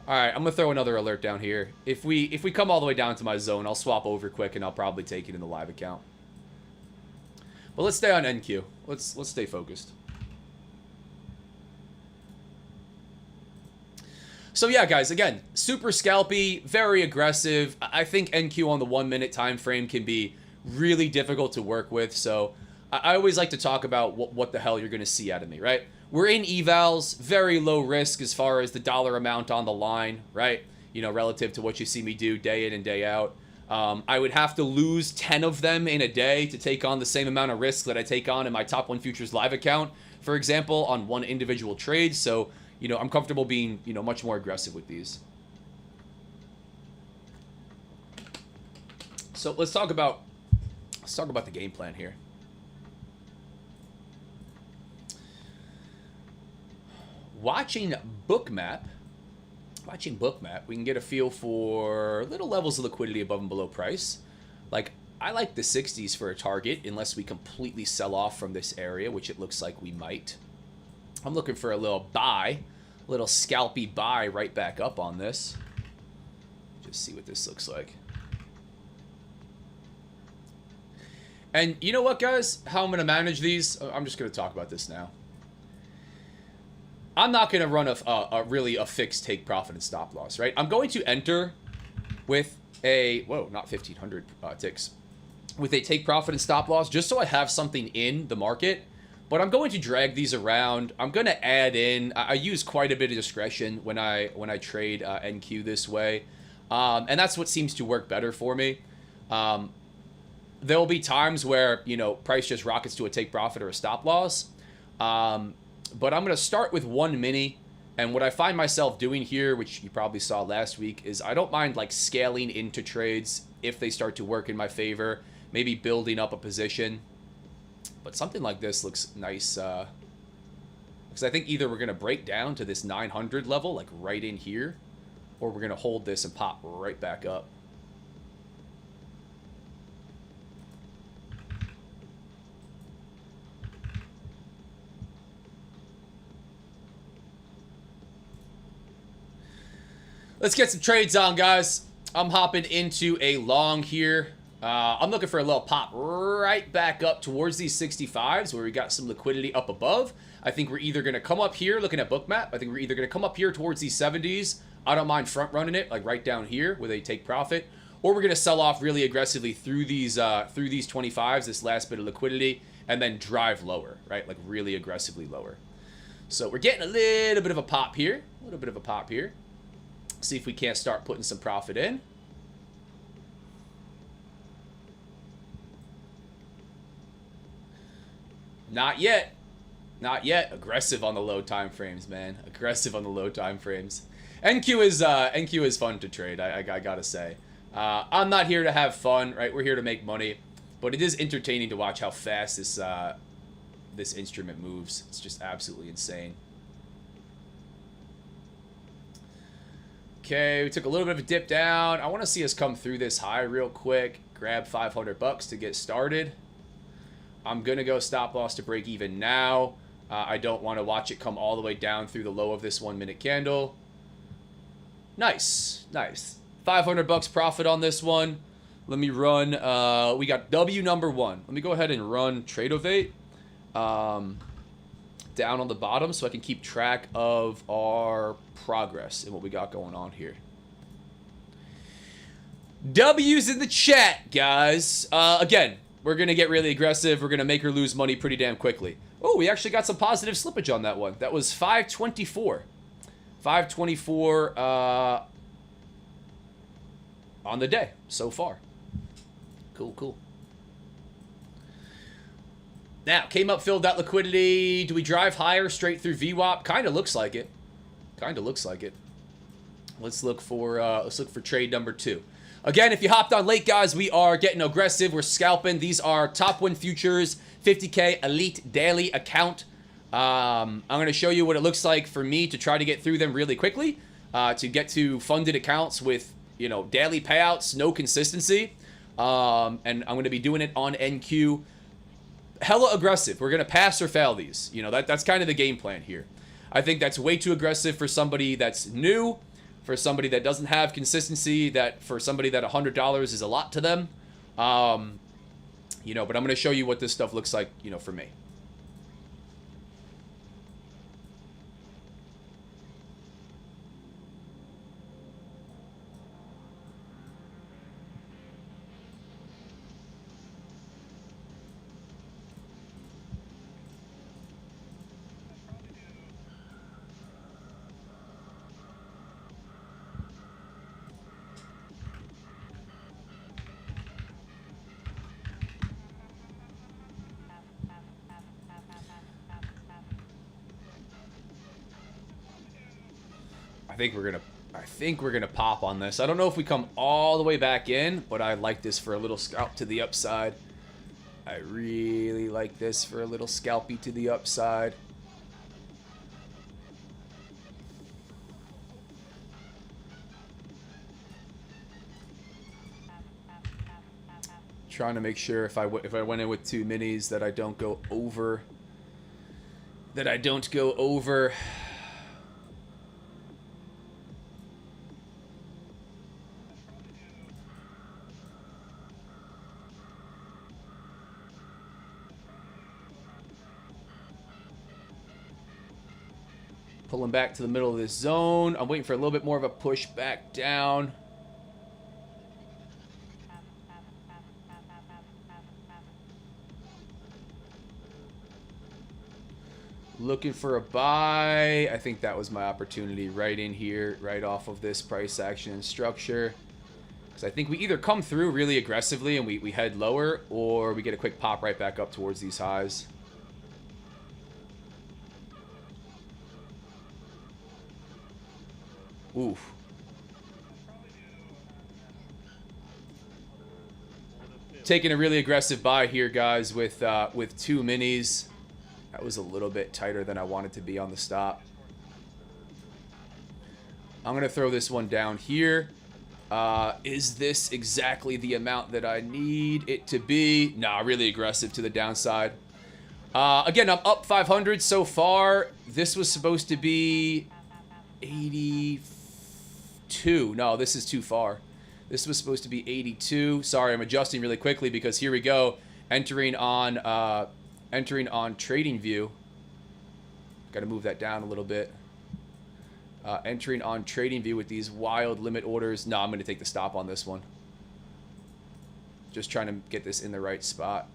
right, I'm gonna throw another alert down here. If we come all the way down to my zone, I'll swap over quick and I'll probably take it in the live account. But let's stay on NQ. Let's stay focused. So yeah, guys, again, super scalpy, very aggressive. I think NQ on the 1-minute time frame can be really difficult to work with. So I always like to talk about what the hell you're going to see out of me, right? We're in evals, very low risk as far as the dollar amount on the line, right? Relative to what you see me do day in and day out. I would have to lose 10 of them in a day to take on the same amount of risk that I take on in my Top 1 Futures live account, for example, on one individual trade. So, you know, I'm comfortable being, you know, much more aggressive with these. So let's talk about the game plan here. Watching Bookmap, we can get a feel for little levels of liquidity above and below price. Like, I like the 60s for a target unless we completely sell off from this area, which it looks like we might. I'm looking for a little buy, a little scalpy buy right back up on this. Just see what this looks like. And you know what, guys? How I'm going to manage these? I'm just going to talk about this now. I'm not going to run really a fixed take profit and stop loss, right? I'm going to enter with a, whoa, not 1,500 ticks, with a take profit and stop loss just so I have something in the market. But I'm going to drag these around. I'm going to add in, I use quite a bit of discretion when I trade NQ this way. And that's what seems to work better for me. There will be times where, you know, price just rockets to a take profit or a stop loss. But I'm going to start with one mini. And what I find myself doing here, which you probably saw last week, is I don't mind like scaling into trades if they start to work in my favor. Maybe building up a position. But something like this looks nice. Because I think either we're going to break down to this 900 level, like right in here. Or we're going to hold this and pop right back up. Let's get some trades on, guys. I'm hopping into a long here. I'm looking for a little pop right back up towards these 65s where we got some liquidity up above. I think we're either going to come up here, looking at Bookmap, I think we're either going to come up here towards these 70s. I don't mind front running it, like right down here with a take profit. Or we're going to sell off really aggressively through these 25s, this last bit of liquidity, and then drive lower, right? Like really aggressively lower. So we're getting a little bit of a pop here. See if we can't start putting some profit in. Not yet. Not yet. Aggressive on the low time frames, man. Aggressive on the low time frames. NQ is fun to trade, I gotta say. I'm not here to have fun, right? We're here to make money. But it is entertaining to watch how fast this instrument moves. It's just absolutely insane. Okay, we took a little bit of a dip down. I want to see us come through this high real quick. Grab 500 bucks to get started. I'm going to go stop loss to break even now. I don't want to watch it come all the way down through the low of this 1 minute candle. Nice. Nice. 500 bucks profit on this one. Let me run. We got W number 1. Let me go ahead and run Tradeovate down on the bottom so I can keep track of our progress and what we got going on here. W's in the chat, guys. Again, we're going to get really aggressive. We're going to make her lose money pretty damn quickly. Oh, we actually got some positive slippage on that one. That was 524. 524 on the day so far. Cool, cool. Now, came up, filled that liquidity. Do we drive higher straight through VWAP? Kind of looks like it. Kind of looks like it. Let's look for trade number 2. Again, if you hopped on late, guys, we are getting aggressive. We're scalping. These are Top 1 Futures, 50K Elite Daily account. I'm going to show you what it looks like for me to try to get through them really quickly. To get to funded accounts with, you know, daily payouts, no consistency. And I'm going to be doing it on NQ. Hella aggressive. We're going to pass or fail these. You know, that's kind of the game plan here. I think that's way too aggressive for somebody that's new, for somebody that doesn't have consistency, that for somebody that $100 is a lot to them. You know, but I'm going to show you what this stuff looks like, you know, for me. think we're gonna pop on this. I don't know if we come all the way back in, but I like this for a little scalp to the upside. I really like this for a little scalpy to the upside. Trying to make sure if I went in with 2 minis that I don't go over. Pulling back to the middle of this zone. I'm waiting for a little bit more of a push back down. Looking for a buy. I think that was my opportunity right in here, right off of this price action and structure. Because I think we either come through really aggressively and we head lower, or we get a quick pop right back up towards these highs. Oof. Taking a really aggressive buy here, guys, with 2 minis. That was a little bit tighter than I wanted to be on the stop. I'm going to throw this one down here. Is this exactly the amount that I need it to be? Nah, really aggressive to the downside. Again, I'm up 500 so far. This was supposed to be 82. No, this is too far. This was supposed to be 82. Sorry, I'm adjusting really quickly because here we go. Entering on trading view. Got to move that down a little bit. Entering on trading view with these wild limit orders. No, I'm going to take the stop on this one. Just trying to get this in the right spot.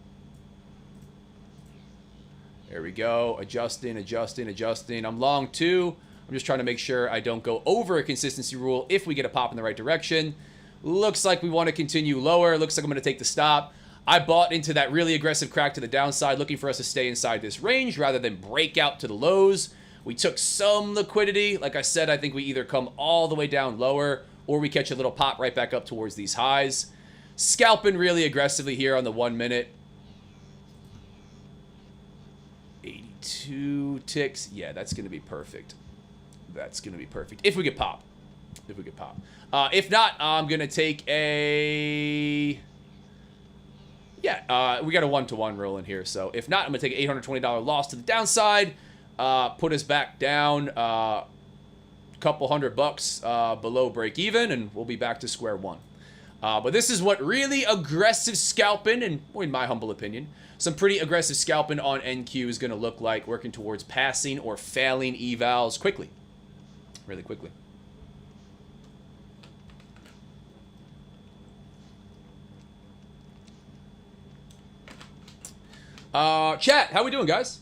There we go. Adjusting. I'm long 2. I'm just trying to make sure I don't go over a consistency rule if we get a pop in the right direction. Looks like we want to continue lower. Looks like I'm going to take the stop. I bought into that really aggressive crack to the downside, looking for us to stay inside this range rather than break out to the lows. We took some liquidity. Like I said, I think we either come all the way down lower or we catch a little pop right back up towards these highs. Scalping really aggressively here on the 1 minute. 82 ticks. Yeah, that's going to be perfect. That's going to be perfect. If we get pop. If not, I'm going to take a... Yeah, we got a 1-to-1 roll in here. So if not, I'm going to take an $820 loss to the downside. Put us back down a couple $100 below break even, and we'll be back to square one. But this is what really aggressive scalping, and in my humble opinion, some pretty aggressive scalping on NQ is going to look like, working towards passing or failing evals quickly. Really quickly. Chat, how we doing, guys?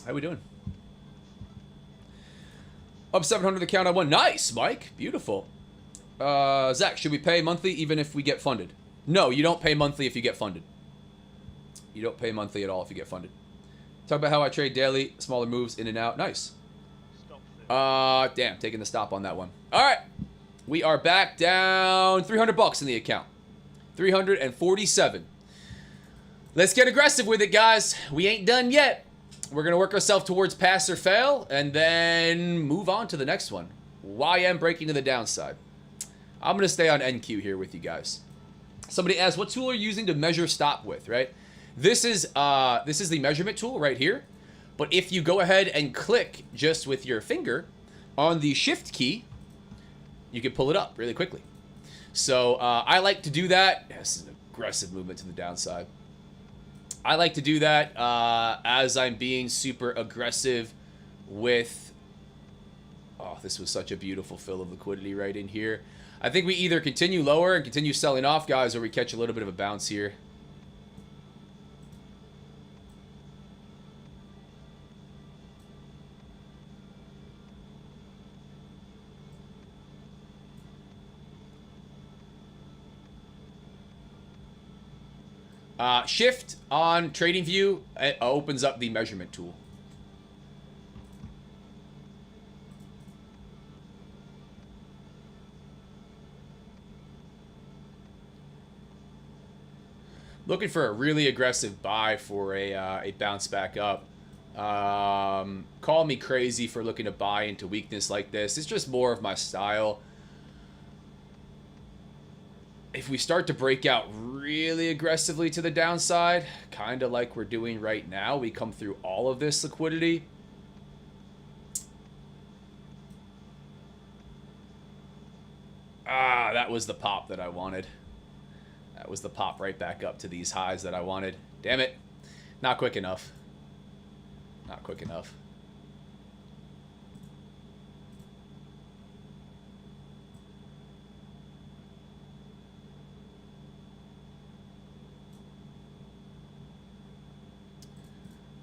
How we doing? Up 700 the count on 1. Nice, Mike. Beautiful. Zach, should we pay monthly even if we get funded? No, you don't pay monthly if you get funded. You don't pay monthly at all if you get funded. Talk about how I trade daily, smaller moves in and out. Nice. Damn, taking the stop on that one. All right. We are back down 300 bucks in the account. 347. Let's get aggressive with it, guys. We ain't done yet. We're going to work ourselves towards pass or fail and then move on to the next one. YM breaking to the downside. I'm going to stay on NQ here with you guys. Somebody asked, what tool are you using to measure stop with, right? This is the measurement tool right here. But if you go ahead and click just with your finger on the shift key, you can pull it up really quickly. So I like to do that. This is an aggressive movement to the downside. I like to do that as I'm being super aggressive with... Oh, this was such a beautiful fill of liquidity right in here. I think we either continue lower and continue selling off, guys, or we catch a little bit of a bounce here. Shift on trading view opens up the measurement tool. Looking for a really aggressive buy for a bounce back up. Call me crazy for looking to buy into weakness like this. It's just more of my style. If we start to break out really aggressively to the downside, kind of like we're doing right now, we come through all of this liquidity. Ah, that was the pop that I wanted. That was the pop right back up to these highs that I wanted. Damn it. Not quick enough. Not quick enough.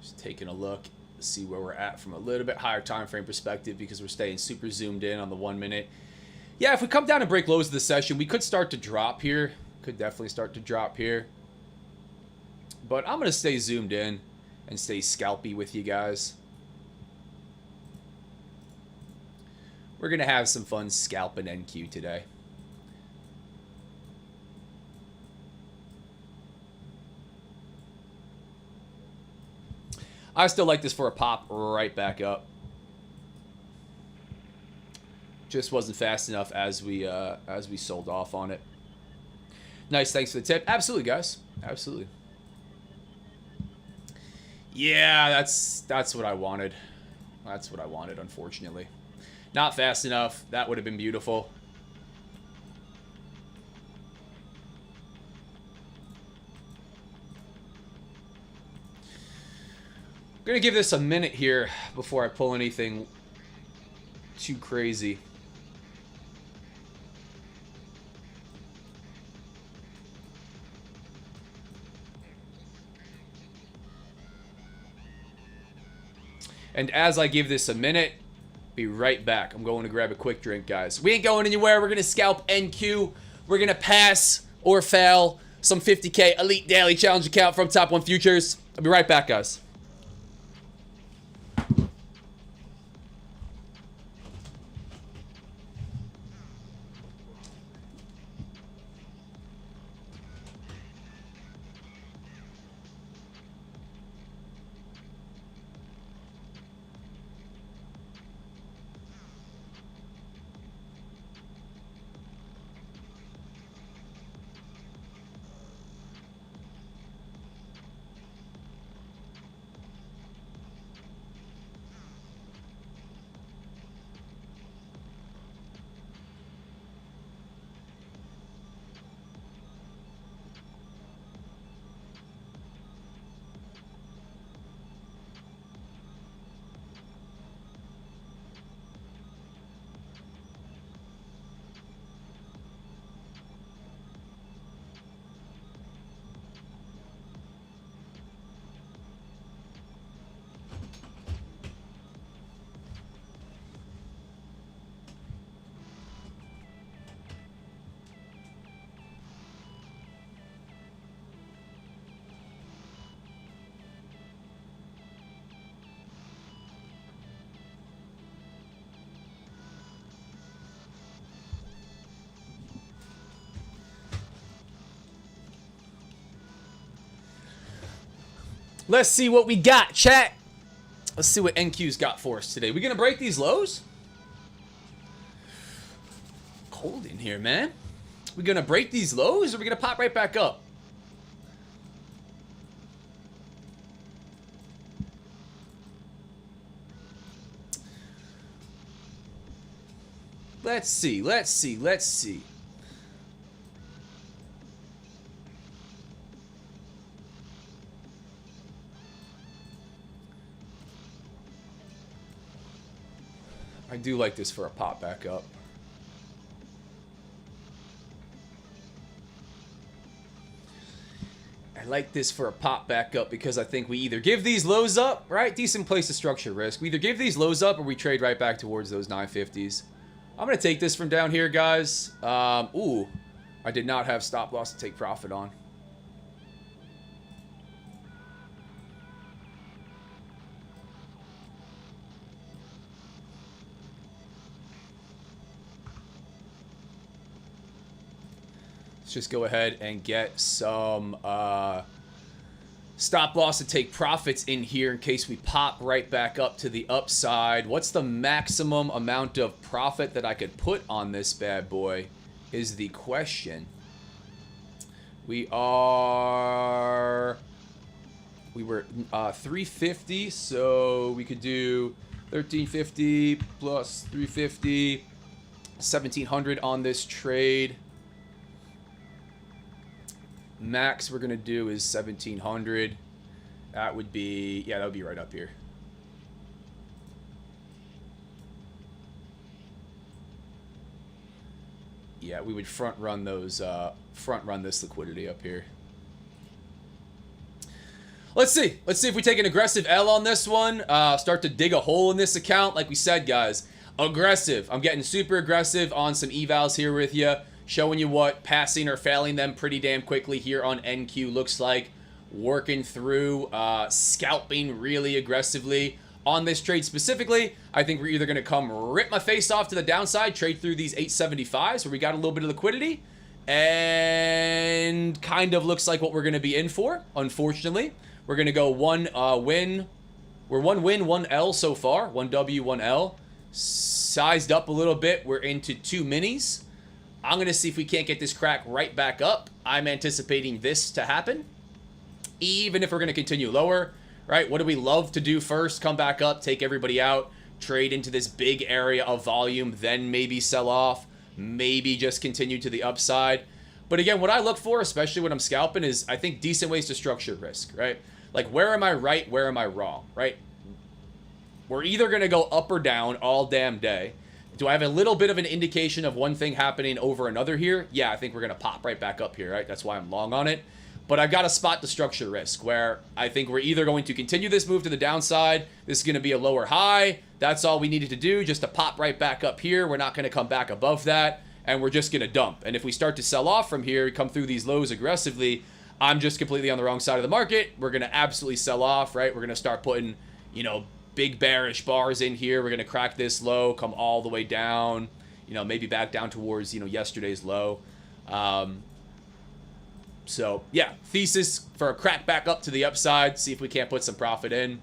Just taking a look, see where we're at from a little bit higher time frame perspective because we're staying super zoomed in on the 1 minute. Yeah, if we come down and break lows of the session, we could start to drop here. Could definitely start to drop here. But I'm going to stay zoomed in and stay scalpy with you guys. We're going to have some fun scalping NQ today. I still like this for a pop right back up. Just wasn't fast enough as we sold off on it. Nice, thanks for the tip. Absolutely, guys. Absolutely. Yeah, that's what I wanted. That's what I wanted, unfortunately. Not fast enough. That would have been beautiful. I'm gonna give this a minute here before I pull anything too crazy. And as I give this a minute, be right back. I'm going to grab a quick drink, guys. We ain't going anywhere. We're going to scalp NQ. We're going to pass or fail some 50K Elite Daily Challenge account from Top 1 Futures. I'll be right back, guys. Let's see what we got, chat. Let's see what NQ's got for us today. We gonna break these lows? Cold in here, man. We gonna break these lows or we gonna pop right back up? Let's see, let's see, let's see. I do like this for a pop back up. I like this for a pop back up because I think we either give these lows up, right? Decent place to structure risk. We either give these lows up or we trade right back towards those 950s. I'm going to take this from down here, guys. Ooh, I did not have stop loss to take profit on. just go ahead and get some stop loss and take profits in here in case we pop right back up to the upside. What's the maximum amount of profit that I could put on this bad boy is the question. We were 350, so we could do 1350 plus 350, 1700 on this trade. Max we're gonna do is 1700. That would be, yeah, that would be right up here. Yeah, we would front run those this liquidity up here. Let's see if we take an aggressive L on this one. Start to dig a hole in this account. Like we said, guys, aggressive. I'm getting super aggressive on some evals here with you, showing you what passing or failing them pretty damn quickly here on NQ looks like. Working through scalping really aggressively on this trade specifically. I think we're either going to come rip my face off to the downside, trade through these 875s where we got a little bit of liquidity, and kind of looks like what we're going to be in for. Unfortunately, we're going to go one win. We're one win, one L so far. One W, one L. Sized up a little bit. We're into two minis. I'm going to see if we can't get this crack right back up. I'm anticipating this to happen. Even if we're going to continue lower, right? What do we love to do first? Come back up, take everybody out, trade into this big area of volume, then maybe sell off, maybe just continue to the upside. But again, what I look for, especially when I'm scalping, is I think decent ways to structure risk, right? Like, where am I right? Where am I wrong, right? We're either going to go up or down all damn day. Do I have a little bit of an indication of one thing happening over another here? Yeah, I think we're going to pop right back up here, right? That's why I'm long on it. But I've got a spot to structure risk where I think we're either going to continue this move to the downside. This is going to be a lower high. That's all we needed to do, just to pop right back up here. We're not going to come back above that, and we're just going to dump. And if we start to sell off from here, come through these lows aggressively, I'm just completely on the wrong side of the market. We're going to absolutely sell off, right? We're going to start putting, you know, big bearish bars in here. We're going to crack this low, come all the way down, you know, maybe back down towards, you know, yesterday's low. So, yeah, thesis for a crack back up to the upside. See if we can't put some profit in.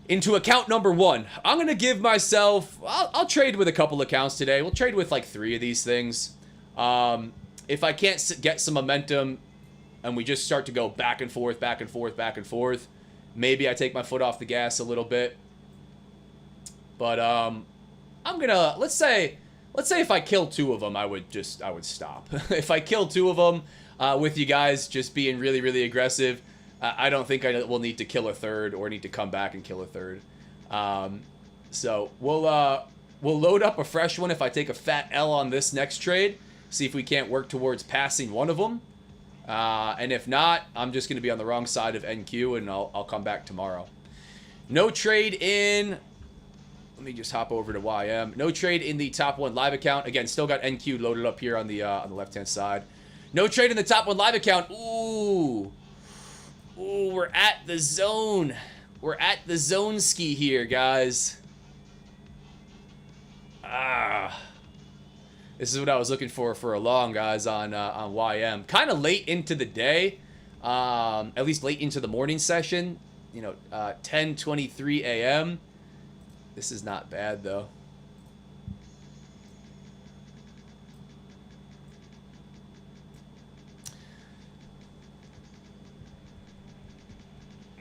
Into account number one, I'm going to give myself, I'll trade with a couple accounts today. We'll trade with like 3 of these things. If I can't get some momentum and we just start to go back and forth, back and forth, back and forth, maybe I take my foot off the gas a little bit. But I'm going to, let's say if I kill 2 of them, I would stop. If I kill 2 of them, with you guys just being really, really aggressive, I don't think I will need to kill a third or need to come back and kill a third. So we'll load up a fresh one if I take a fat L on this next trade. See if we can't work towards passing one of them. And if not, I'm just going to be on the wrong side of NQ, and I'll come back tomorrow. No trade in. Let me just hop over to YM. No trade in the top 1 live account. Again, still got NQ loaded up here on the left-hand side. No trade in the top 1 live account. Ooh, we're at the zone. We're at the zone ski here, guys. This is what I was looking for a long, guys, on YM. Kind of late into the day, at least late into the morning session. You know, 10:23 a.m. This is not bad though.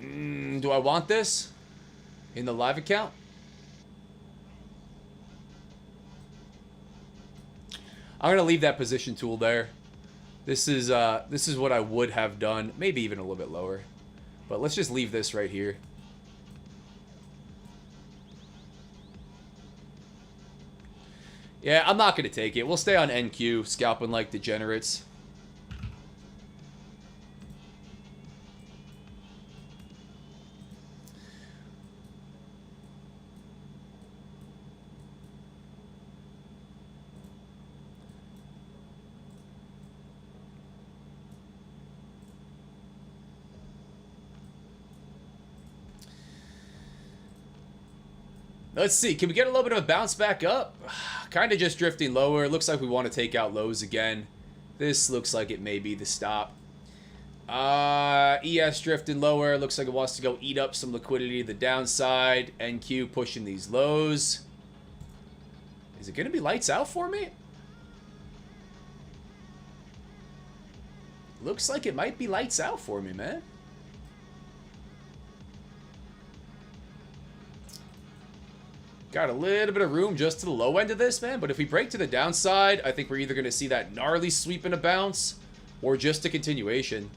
Do I want this in the live account? I'm gonna leave that position tool there. This is what I would have done, maybe even a little bit lower, but let's just leave this right here. Yeah, I'm not gonna take it. We'll stay on NQ, scalping like degenerates. Let's see. Can we get a little bit of a bounce back up? Kind of just drifting lower. Looks like we want to take out lows again. This looks like it may be the stop. ES drifting lower. Looks like it wants to go eat up some liquidity to the downside. NQ pushing these lows. Is it going to be lights out for me? Looks like it might be lights out for me, man. Got a little bit of room just to the low end of this, man. But if we break to the downside, I think we're either going to see that gnarly sweep and a bounce or just a continuation.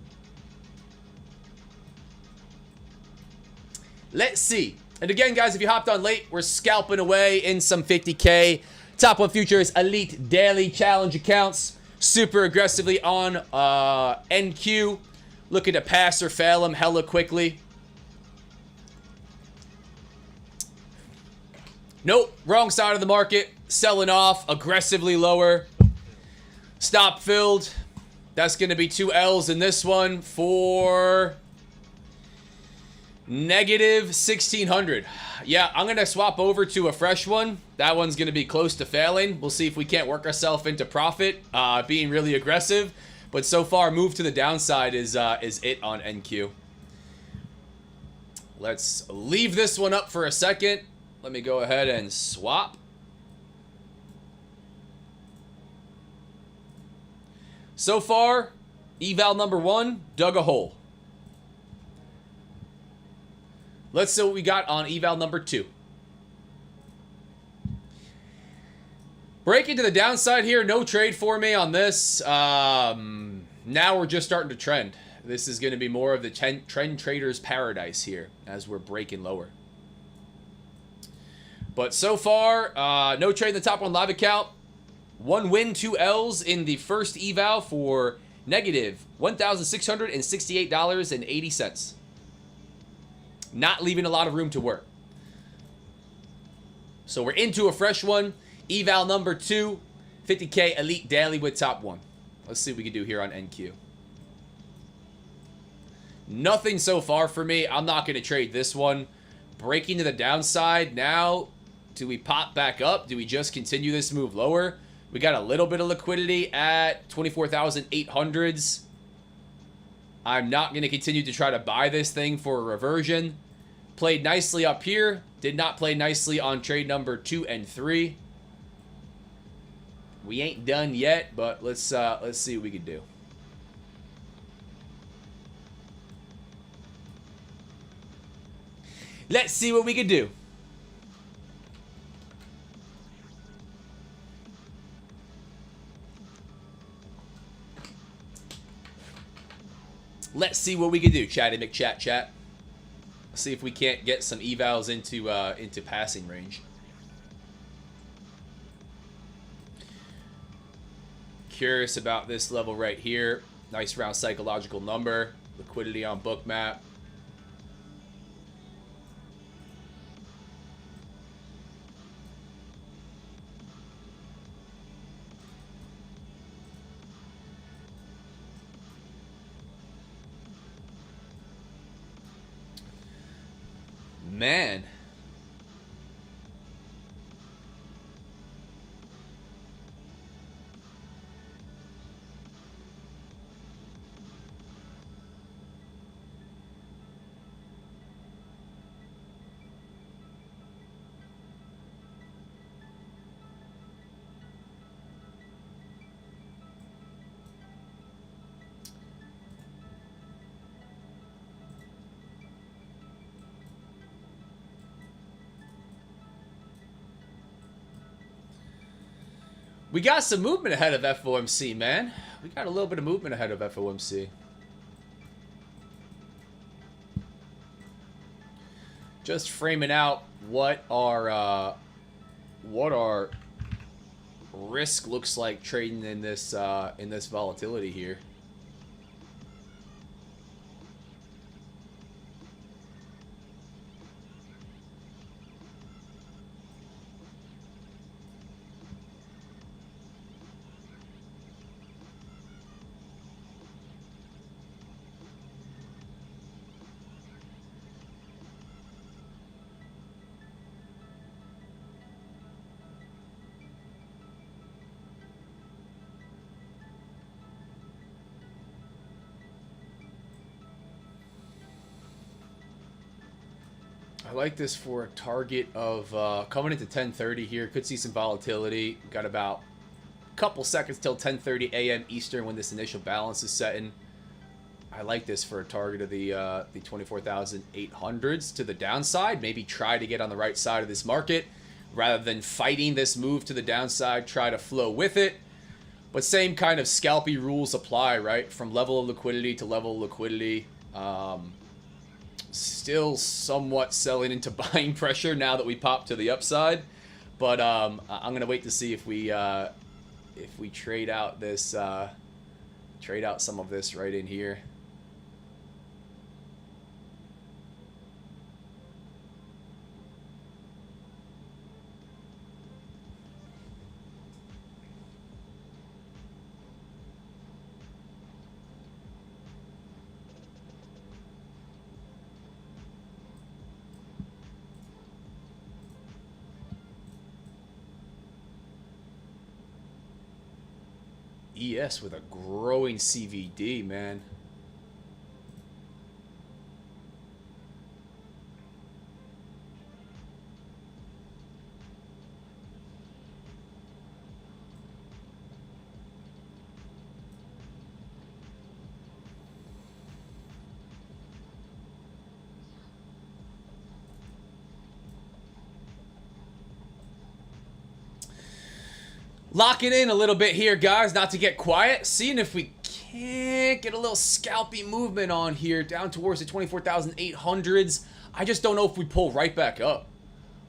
Let's see. And again, guys, if you hopped on late, we're scalping away in some 50K. Top 1 Futures Elite Daily Challenge accounts. Super aggressively on NQ. Looking to pass or fail them hella quickly. Nope, wrong side of the market. Selling off aggressively lower. Stop filled. That's going to be 2 L's in this one for negative 1,600. Yeah, I'm going to swap over to a fresh one. That one's going to be close to failing. We'll see if we can't work ourselves into profit, being really aggressive. But so far, move to the downside is it on NQ. Let's leave this one up for a second. Let me go ahead and swap. So far, eval number 1 dug a hole. Let's see what we got on eval number 2. Break into the downside here. No trade for me on this. Now we're just starting to trend. This is going to be more of the trend trader's paradise here as we're breaking lower. But so far, no trade in the top 1 live account. 1 win, 2 L's in the first eval for negative $1,668.80. Not leaving a lot of room to work. So we're into a fresh one. Eval number 2, 50K Elite Daily with top 1. Let's see what we can do here on NQ. Nothing so far for me. I'm not going to trade this one. Breaking to the downside now. Do we pop back up? Do we just continue this move lower? We got a little bit of liquidity at 24,800s. I'm not going to continue to try to buy this thing for a reversion. Played nicely up here. Did not play nicely on trade number 2 and 3. We ain't done yet, but let's see what we can do. Let's see what we can do. Let's see what we can do, Chatty McChat Chat. See if we can't get some evals into passing range. Curious about this level right here. Nice round psychological number. Liquidity on book map. Man. We got some movement ahead of FOMC, man. We got a little bit of movement ahead of FOMC. Just framing out what our risk looks like trading in this volatility here. I like this for a target of coming into 10:30 here. Could see some volatility. Got about a couple seconds till 10:30 a.m. Eastern when this initial balance is setting. I like this for a target of the 24,800s to the downside. Maybe try to get on the right side of this market rather than fighting this move to the downside. Try to flow with it. But same kind of scalpy rules apply, right? From level of liquidity to level of liquidity. Still somewhat selling into buying pressure now that we pop to the upside. But I'm going to wait to see if we trade out this, trade out some of this right in here. ES with a growing CVD, man. Locking in a little bit here, guys, not to get quiet. Seeing if we can't get a little scalpy movement on here down towards the 24,800s. I just don't know if we pull right back up.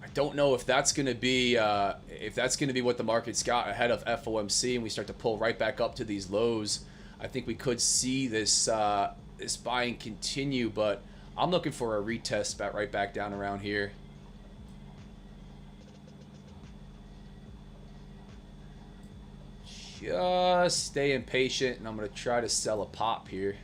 I don't know if that's going to be what the market's got ahead of FOMC and we start to pull right back up to these lows. I think we could see this this buying continue, but I'm looking for a retest right back down around here. Just staying patient, and I'm going to try to sell a pop here.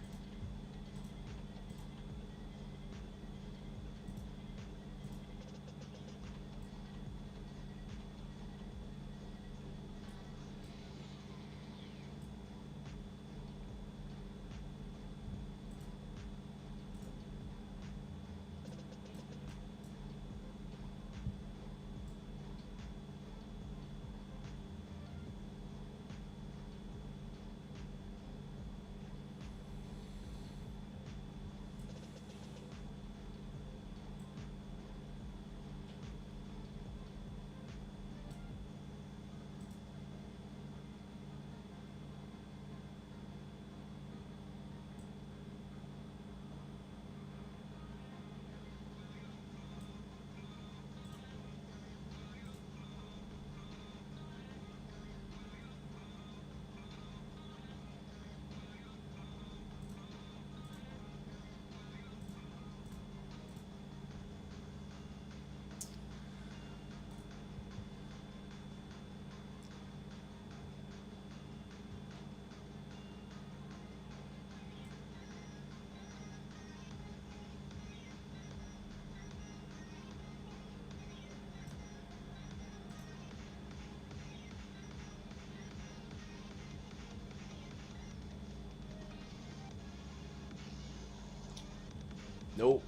Nope,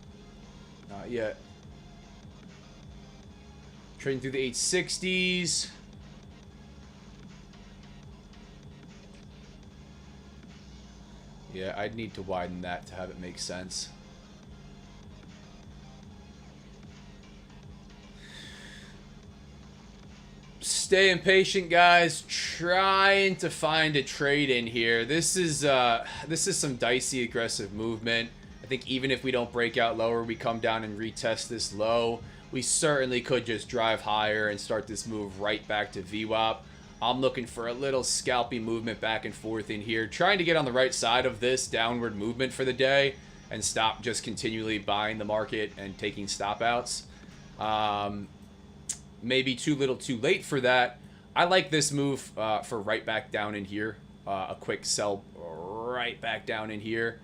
not yet. Trading through the 860s. Yeah, I'd need to widen that to have it make sense. Staying patient, guys. Trying to find a trade in here. This is some dicey aggressive movement. I think even if we don't break out lower, we come down and retest this low, we certainly could just drive higher and start this move right back to VWAP. I'm looking for a little scalpy movement back and forth in here, trying to get on the right side of this downward movement for the day and stop just continually buying the market and taking stop outs. Maybe too little too late for that. I like this move for right back down in here. A quick sell right back down in here.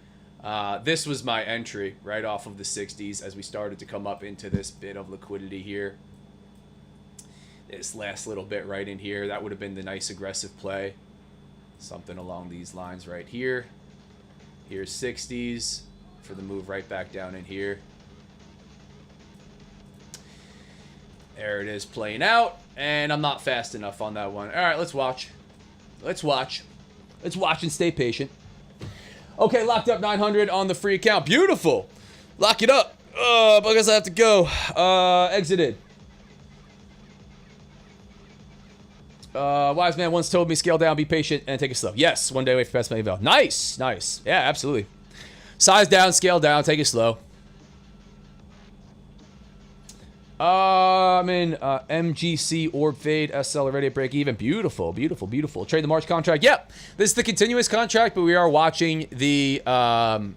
This was my entry right off of the 60s as we started to come up into this bit of liquidity here. This last little bit right in here, that would have been the nice aggressive play. Something along these lines right here. Here's 60s for the move right back down in here. There it is playing out, and I'm not fast enough on that one. All right, let's watch. Let's watch. Let's watch and stay patient. Okay, locked up 900 on the free account. Beautiful. Lock it up. But I guess I have to go. Exited. Wise man once told me scale down, be patient, and take it slow. Yes, one day away from past my eval. Nice, nice. Yeah, absolutely. Size down, scale down, take it slow. I'm in MGC Orb Fade SL already at break even. Beautiful, beautiful, beautiful. Trade the March contract. Yep, this is the continuous contract, but we are watching the no,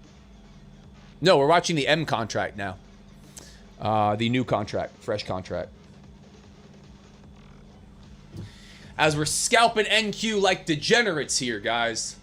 we're watching the M contract now. The new contract, fresh contract. As we're scalping NQ like degenerates here, guys.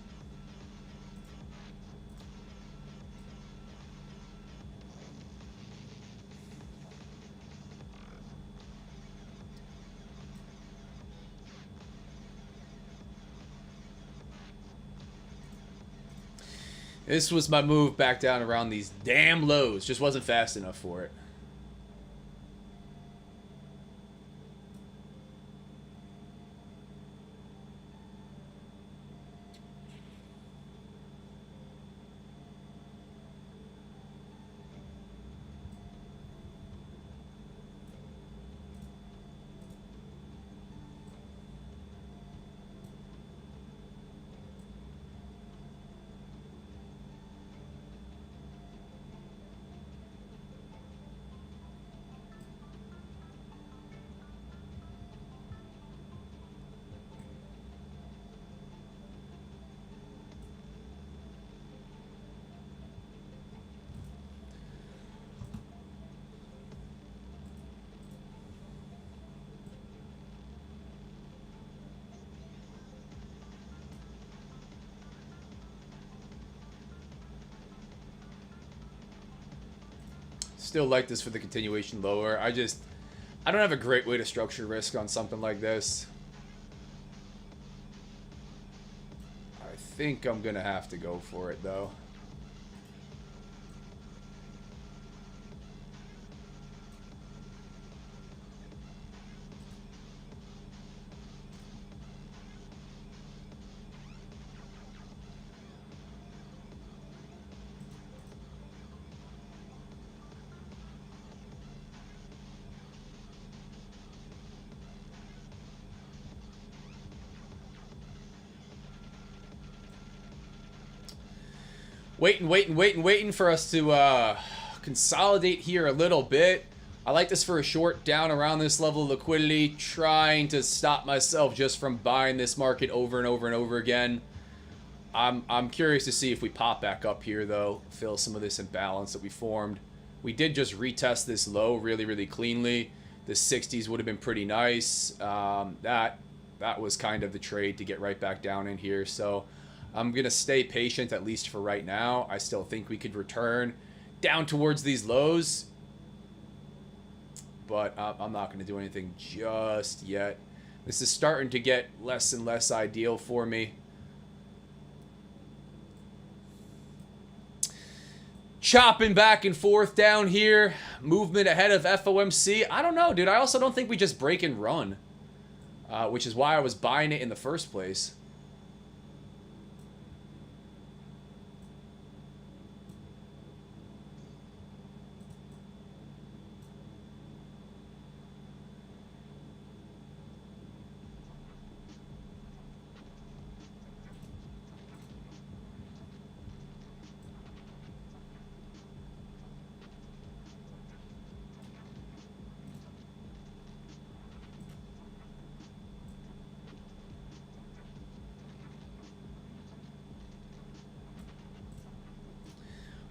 This was my move back down around these damn lows. Just wasn't fast enough for it. Still like this for the continuation lower. I don't have a great way to structure risk on something like this. I think I'm gonna have to go for it though. Waiting for us to consolidate here a little bit. I like this for a short down around this level of liquidity, trying to stop myself just from buying this market over and over and over again. I'm curious to see if we pop back up here though, fill some of this imbalance that we formed. We did just retest this low really cleanly. The 60s would have been pretty nice. That was kind of the trade to get right back down in here. So I'm going to stay patient, at least for right now. I still think we could return down towards these lows. But I'm not going to do anything just yet. This is starting to get less and less ideal for me. Chopping back and forth down here. Movement ahead of FOMC. I don't know, dude. I also don't think we just break and run. Which is why I was buying it in the first place.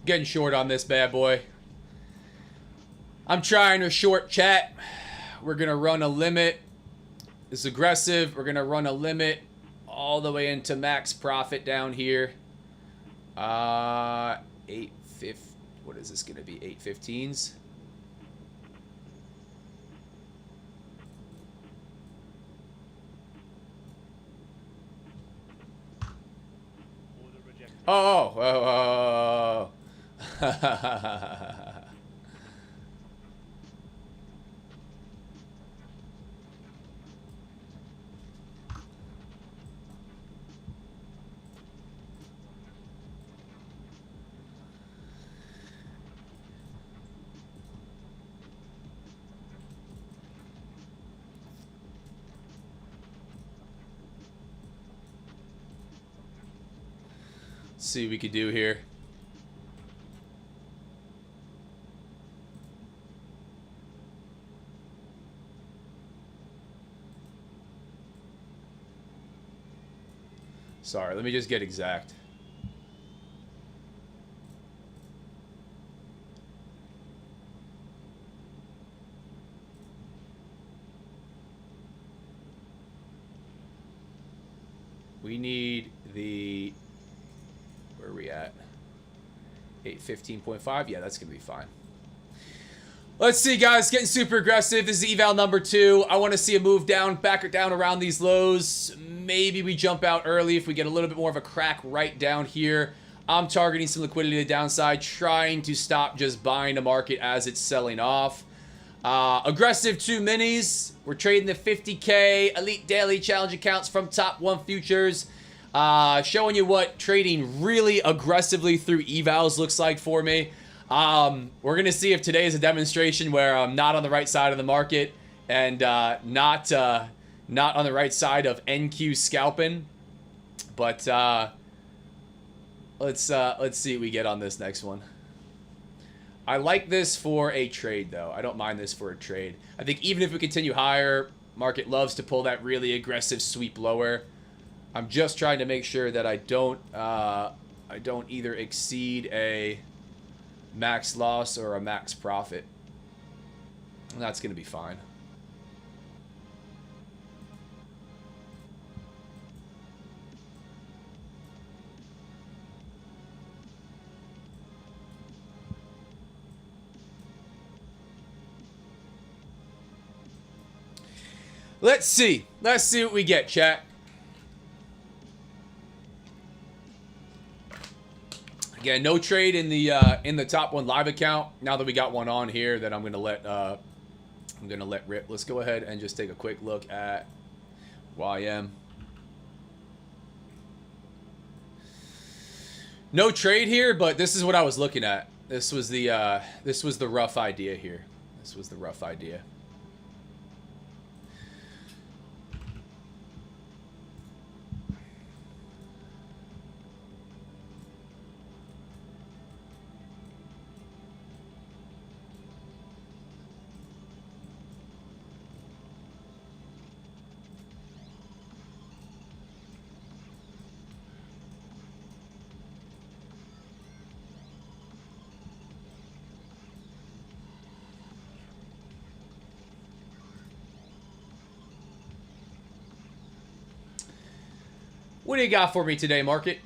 Getting short on this bad boy. I'm trying to short chat. We're going to run a limit. It's aggressive. We're going to run a limit all the way into max profit down here. 8.50. What is this going to be? 8.15s? Oh. Let's see what we could do here. Sorry, let me just get exact. We need the, where are we at? 815.5. Yeah, that's going to be fine. Let's see, guys. Getting super aggressive. This is eval number 2. I want to see a move down, back it down around these lows. Maybe we jump out early if we get a little bit more of a crack right down here. I'm targeting some liquidity to the downside, trying to stop just buying the market as it's selling off. Aggressive 2 minis. We're trading the 50K Elite Daily Challenge accounts from Top 1 Futures. Showing you what trading really aggressively through evals looks like for me. We're going to see if today is a demonstration where I'm not on the right side of the market and not on the right side of NQ scalping. But let's see what we get on this next one. I like this for a trade, though. I don't mind this for a trade. I think even if we continue higher, market loves to pull that really aggressive sweep lower. I'm just trying to make sure that I don't either exceed a max loss or a max profit. And that's going to be fine. Let's see. Let's see what we get, chat. Again, no trade in the Top 1 live account. Now that we got one on here, that I'm gonna let rip. Let's go ahead and just take a quick look at YM. No trade here, but this is what I was looking at. This was the rough idea here. This was the rough idea. What do you got for me today, market?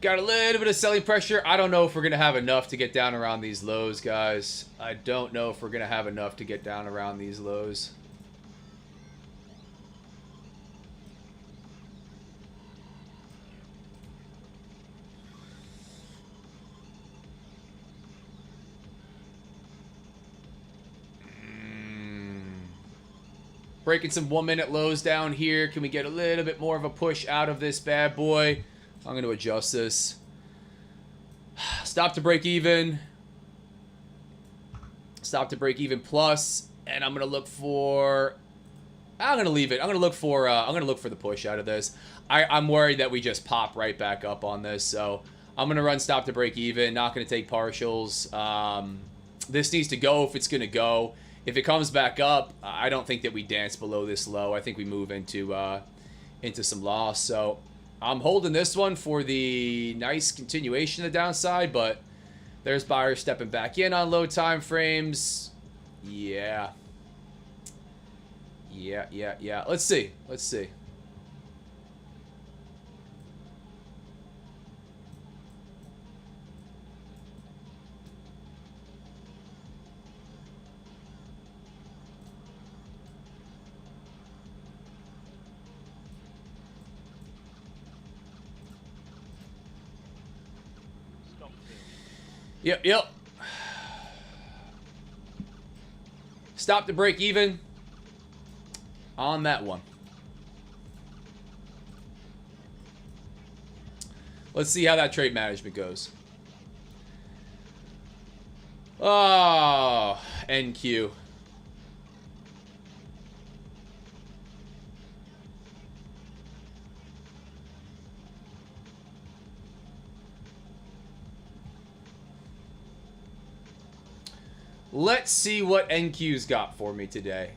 Got a little bit of selling pressure. I don't know if we're going to have enough to get down around these lows, guys. I don't know if we're going to have enough to get down around these lows. Breaking some 1-minute lows down here. Can we get a little bit more of a push out of this bad boy? I'm going to adjust this. Stop to break even. Stop to break even plus. And I'm going to look for... I'm going to leave it. I'm going to look for the push out of this. I'm worried that we just pop right back up on this. So I'm going to run stop to break even. Not going to take partials. This needs to go if it's going to go. If it comes back up, I don't think that we dance below this low. I think we move into some loss. So I'm holding this one for the nice continuation of the downside, but there's buyers stepping back in on low time frames. Yeah. Let's see. Yep. Stop to break even on that one. Let's see how that trade management goes. Oh, NQ. Let's see what NQ's got for me today.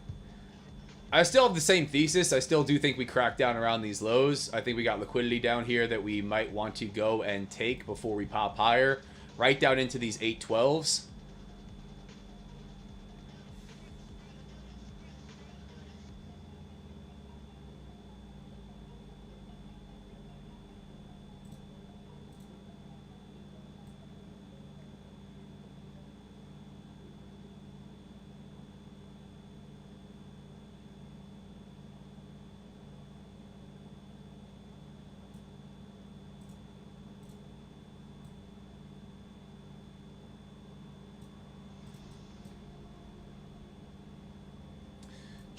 I still have the same thesis. I still do think we crack down around these lows. I think we got liquidity down here that we might want to go and take before we pop higher. Right down into these 812s.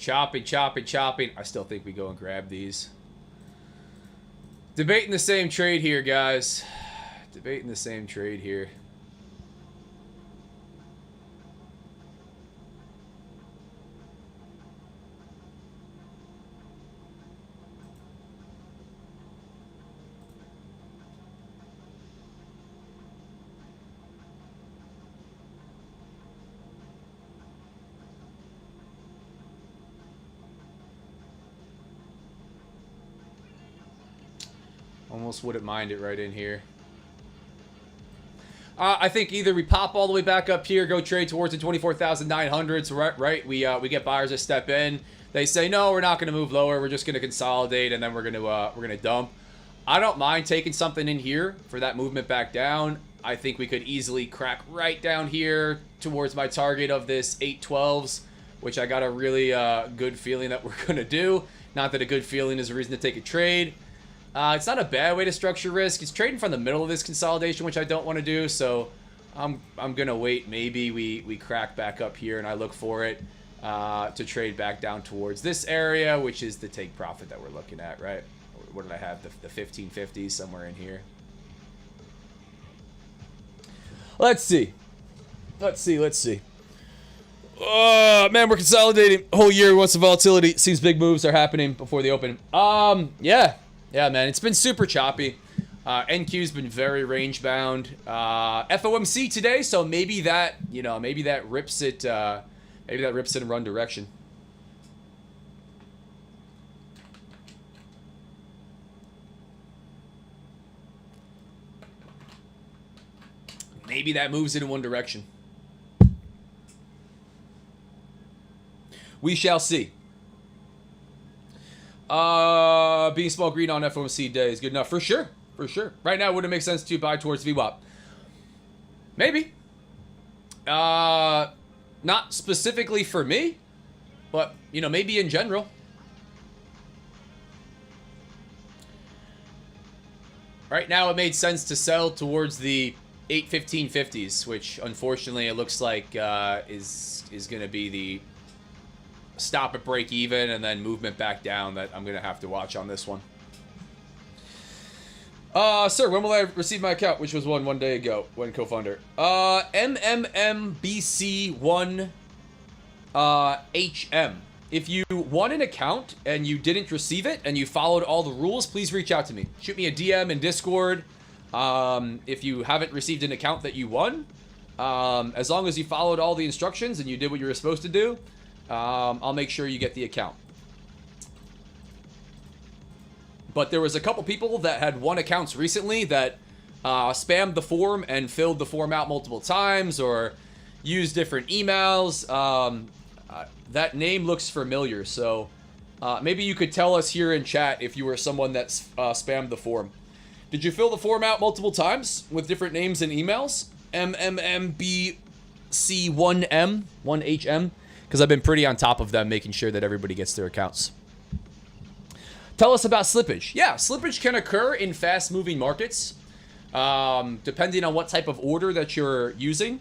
Chopping. I still think we go and grab these. Debating the same trade here, guys. Debating the same trade here. Almost wouldn't mind it right in here. I think either we pop all the way back up here, go trade towards the 24,900s, right? We get buyers to step in. They say no, we're not going to move lower. We're just going to consolidate, and then we're gonna dump. I don't mind taking something in here for that movement back down. I think we could easily crack right down here towards my target of this 812s, which I got a really good feeling that we're going to do. Not that a good feeling is a reason to take a trade. It's not a bad way to structure risk. It's trading from the middle of this consolidation, which I don't want to do. So I'm gonna wait. Maybe we crack back up here, and I look for it to trade back down towards this area, which is the take profit that we're looking at, right? What did I have? The 1550 somewhere in here. Let's see. Man, we're consolidating whole year. Once the volatility seems big moves are happening before the open. Yeah, man, it's been super choppy. NQ's been very range bound. FOMC today, so maybe that rips it. Maybe that rips it in run direction. Maybe that moves it in one direction. We shall see. Being small green on FOMC day is good enough. For sure. Right now, would it make sense to buy towards VWAP? Maybe. Not specifically for me, but, maybe in general. Right now, it made sense to sell towards the 81550s, which, unfortunately, it looks like is going to be the stop at break even and then movement back down that I'm gonna have to watch on this one. Sir, when will I receive my account? Which was one day ago. When co-founder. MMMBC1 HM. If you won an account and you didn't receive it and you followed all the rules, please reach out to me. Shoot me a DM in Discord. If you haven't received an account that you won, as long as you followed all the instructions and you did what you were supposed to do, I'll make sure you get the account. But there was a couple people that had won accounts recently that spammed the form and filled the form out multiple times or used different emails. That name looks familiar, so maybe you could tell us here in chat if you were someone that spammed the form. Did you fill the form out multiple times with different names and emails? MMMBC1M, 1HM? Because I've been pretty on top of them, making sure that everybody gets their accounts. Tell us about slippage. Yeah, slippage can occur in fast-moving markets. Depending on what type of order that you're using,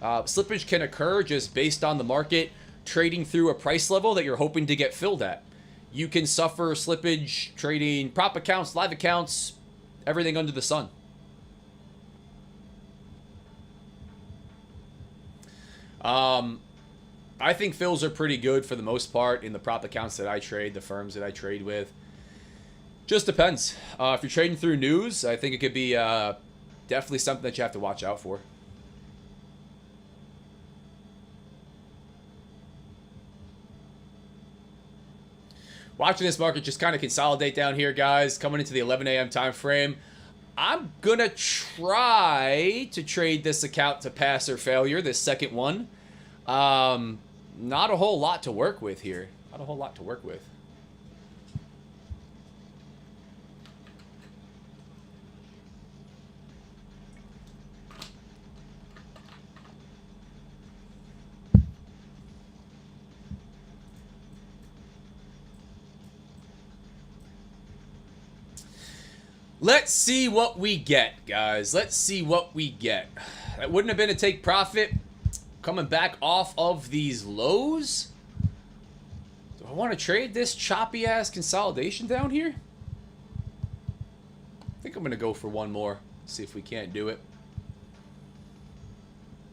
slippage can occur just based on the market trading through a price level that you're hoping to get filled at. You can suffer slippage trading prop accounts, live accounts, everything under the sun. I think fills are pretty good for the most part in the prop accounts that I trade, the firms that I trade with. Just depends. If you're trading through news, I think it could be definitely something that you have to watch out for. Watching this market just kind of consolidate down here, guys, coming into the 11 a.m. time frame. I'm going to try to trade this account to pass or failure, this second one. Not a whole lot to work with here. Not a whole lot to work with. Let's see what we get, guys. Let's see what we get. That wouldn't have been a take profit. Coming back off of these lows. Do I want to trade this choppy ass consolidation down here? I think I'm going to go for one more. See if we can't do it.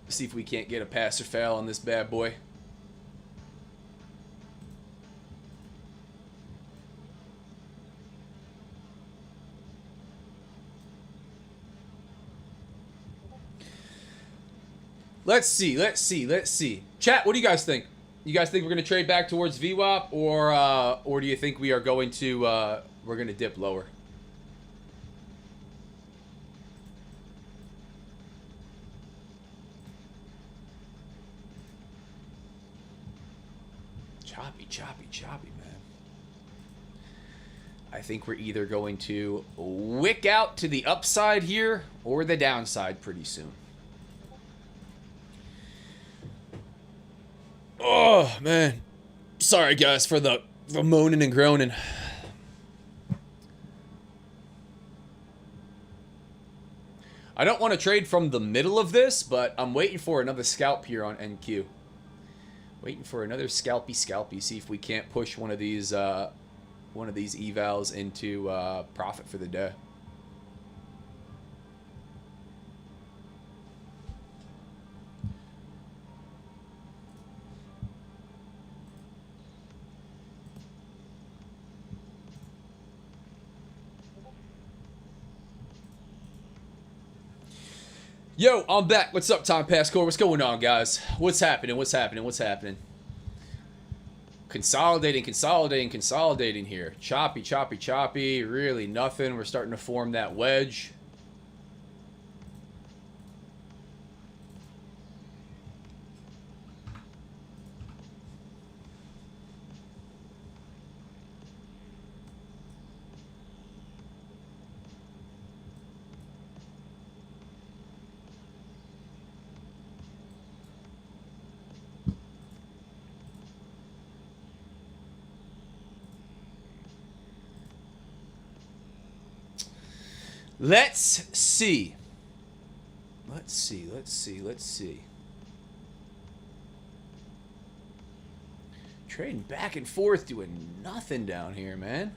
See if we can't get a pass or fail on this bad boy. Let's see, let's see, let's see. Chat, what do you guys think? You guys think we're going to trade back towards VWAP, or do you think we are going to, we're going to dip lower? Choppy, choppy, choppy, man. I think we're either going to wick out to the upside here or the downside pretty soon. Oh, man. Sorry, guys, for the moaning and groaning. I don't want to trade from the middle of this, but I'm waiting for another scalp here on NQ. Waiting for another scalpy. See if we can't push one of these evals into profit for the day. Yo, I'm back. What's up, Tom Pascore? What's going on, guys? What's happening? What's happening? What's happening? Consolidating, consolidating, consolidating here. Choppy, choppy, choppy. Really nothing. We're starting to form that wedge. Let's see. Let's see, let's see, let's see. Trading back and forth, doing nothing down here, man.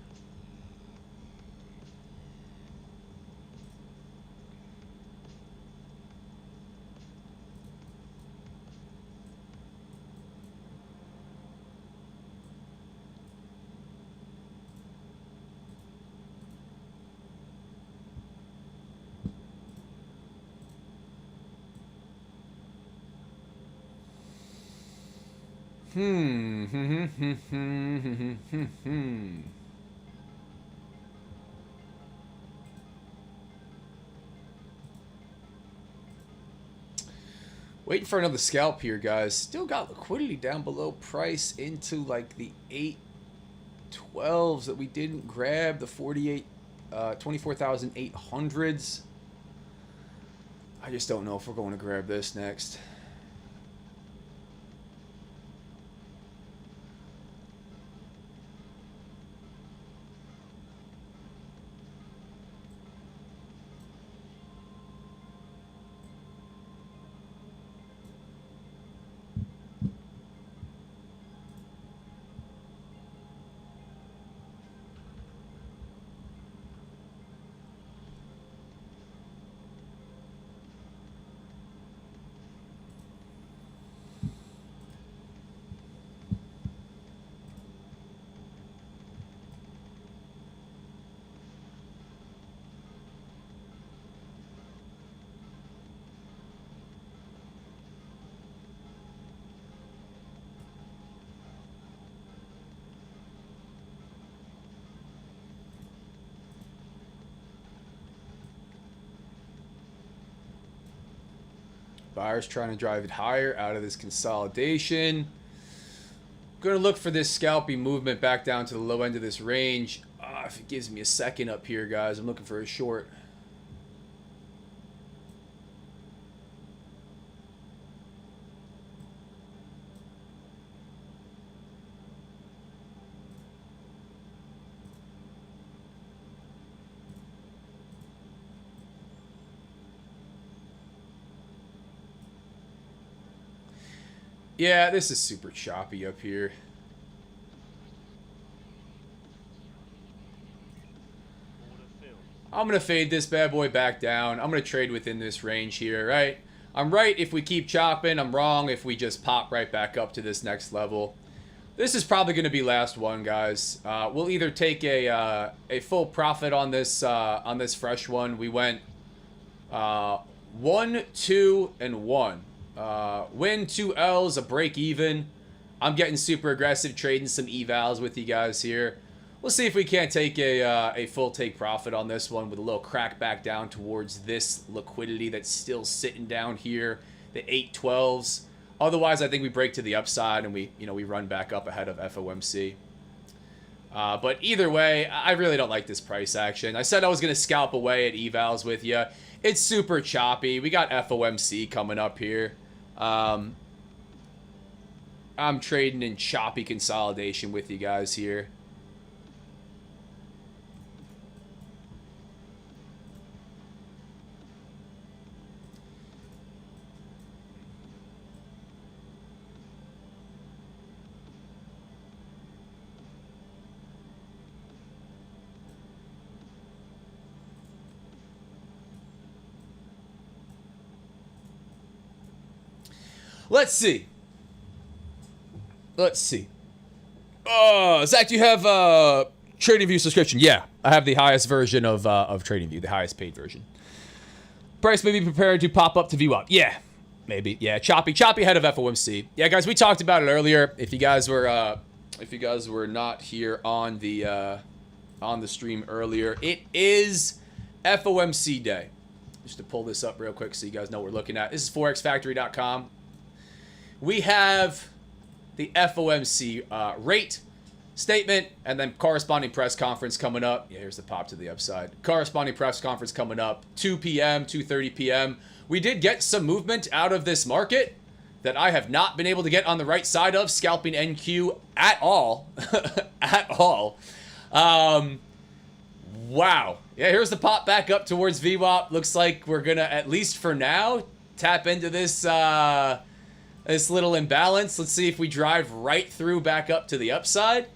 Waiting for another scalp here, guys. Still got liquidity down below price into like the 812s that we didn't grab, the 24,800s. I just don't know if we're going to grab this next. Buyers trying to drive it higher out of this consolidation. Going to look for this scalping movement back down to the low end of this range. If it gives me a second up here, guys, I'm looking for a short. Yeah, this is super choppy up here. I'm going to fade this bad boy back down. I'm going to trade within this range here, right? I'm right if we keep chopping. I'm wrong if we just pop right back up to this next level. This is probably going to be last one, guys. We'll either take a full profit on this fresh one. We went 1, 2, and 1. Win, 2 L's, a break even. I'm getting super aggressive, trading some evals with you guys here. We'll see if we can't take a full take profit on this one with a little crack back down towards this liquidity that's still sitting down here, the 812s. Otherwise, I think we break to the upside and we run back up ahead of FOMC. But either way, I really don't like this price action. I said I was going to scalp away at evals with you. It's super choppy. We got FOMC coming up here. I'm trading in choppy consolidation with you guys here. Let's see. Zach, do you have TradingView subscription? Yeah, I have the highest version of TradingView, the highest paid version. Price may be prepared to pop up to VWAP. Yeah, maybe. Yeah, choppy ahead of FOMC. Yeah, guys, we talked about it earlier. If you guys were not here on the stream earlier, it is FOMC day. Just to pull this up real quick so you guys know what we're looking at. This is forexfactory.com. We have the FOMC rate statement and then corresponding press conference coming up. Yeah, here's the pop to the upside. Corresponding press conference coming up, 2 p.m., 2:30 p.m. We did get some movement out of this market that I have not been able to get on the right side of, scalping NQ at all. At all. Wow. Yeah, here's the pop back up towards VWAP. Looks like we're going to, at least for now, tap into this this little imbalance. Let's see if we drive right through back up to the upside.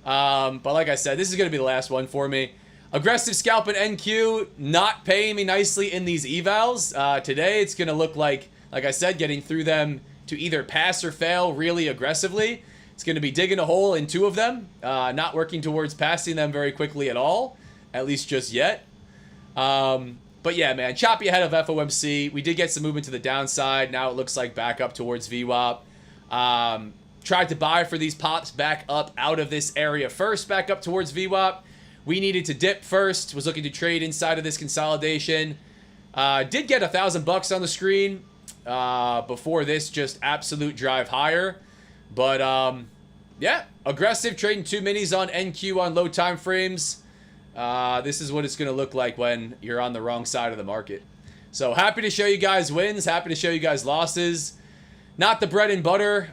But like I said, this is going to be the last one for me. Aggressive scalp at NQ, not paying me nicely in these evals. Today, it's going to look like I said, getting through them to either pass or fail really aggressively. It's going to be digging a hole in 2 of them, not working towards passing them very quickly at all, at least just yet. But yeah, man, choppy ahead of FOMC. We did get some movement to the downside. Now it looks like back up towards VWAP. Tried to buy for these pops back up out of this area first, back up towards VWAP. We needed to dip first. Was looking to trade inside of this consolidation. Did get $1,000 on the screen before this just absolute drive higher. But yeah, aggressive trading 2 minis on NQ on low time frames. This is what it's going to look like when you're on the wrong side of the market. So happy to show you guys wins. Happy to show you guys losses. Not the bread and butter.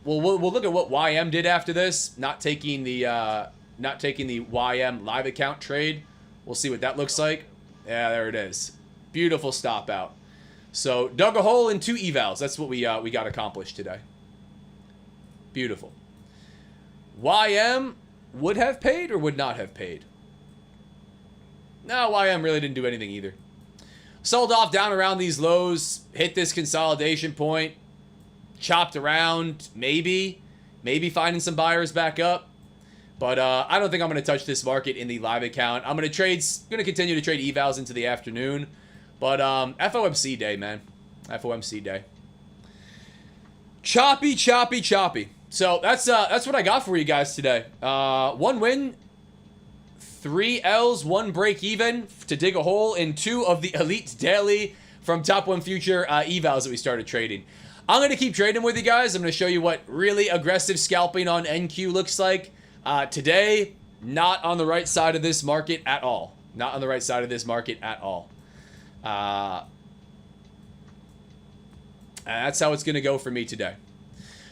We'll look at what YM did after this. Not taking the YM live account trade. We'll see what that looks like. Yeah, there it is. Beautiful stop out. So dug a hole in 2 evals. That's what we got accomplished today. Beautiful. YM would have paid or would not have paid? No, YM really didn't do anything either. Sold off down around these lows, hit this consolidation point, chopped around, maybe finding some buyers back up. But I don't think I'm going to touch this market in the live account. I'm going to continue to trade evals into the afternoon. But FOMC day, man. FOMC day. Choppy. So that's what I got for you guys today. 1 win, 3 L's, 1 break even to dig a hole in 2 of the Elite Daily from top 1 future evals that we started trading. I'm going to keep trading with you guys. I'm going to show you what really aggressive scalping on NQ looks like. Today, not on the right side of this market at all. Not on the right side of this market at all. And that's how it's going to go for me today.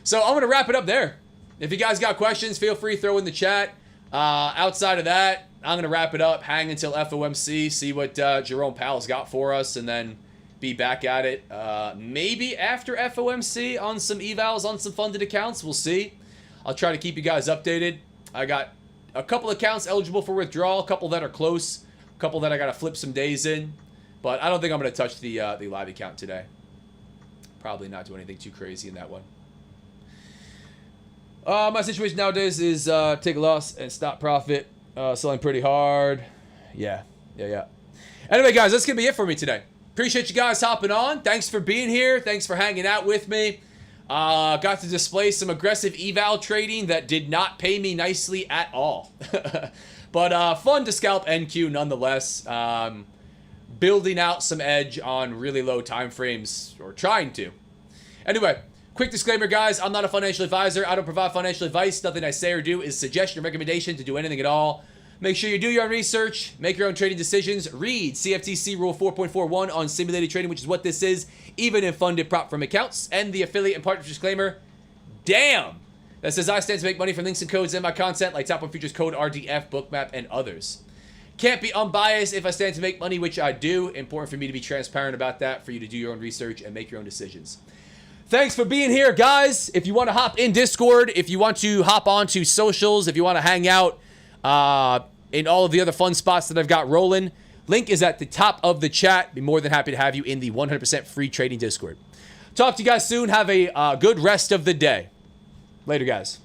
So I'm going to wrap it up there. If you guys got questions, feel free to throw in the chat. Outside of that, I'm going to wrap it up, hang until FOMC, see what Jerome Powell's got for us, and then be back at it. Maybe after FOMC on some evals on some funded accounts. We'll see. I'll try to keep you guys updated. I got a couple accounts eligible for withdrawal, a couple that are close, a couple that I got to flip some days in. But I don't think I'm going to touch the live account today. Probably not do anything too crazy in that one. My situation nowadays is take a loss and stop profit. Selling pretty hard. Yeah. Anyway, guys, that's going to be it for me today. Appreciate you guys hopping on. Thanks for being here. Thanks for hanging out with me. Got to display some aggressive eval trading that did not pay me nicely at all. But fun to scalp NQ nonetheless. Building out some edge on really low time frames, or trying to. Anyway, quick disclaimer, guys. I'm not a financial advisor. I don't provide financial advice. Nothing I say or do is suggestion or recommendation to do anything at all. Make sure you do your own research, make your own trading decisions, read CFTC Rule 4.41 on simulated trading, which is what this is, even in funded prop firm accounts, and the affiliate and partnership disclaimer. Damn! That says I stand to make money from links and codes in my content, like Top 1 Futures Code, RDF, Bookmap, and others. Can't be unbiased if I stand to make money, which I do. Important for me to be transparent about that, for you to do your own research and make your own decisions. Thanks for being here, guys. If you want to hop in Discord, if you want to hop onto socials, if you want to hang out in all of the other fun spots that I've got rolling, link is at the top of the chat. Be more than happy to have you in the 100% free trading Discord. Talk to you guys soon. Have a good rest of the day. Later, guys.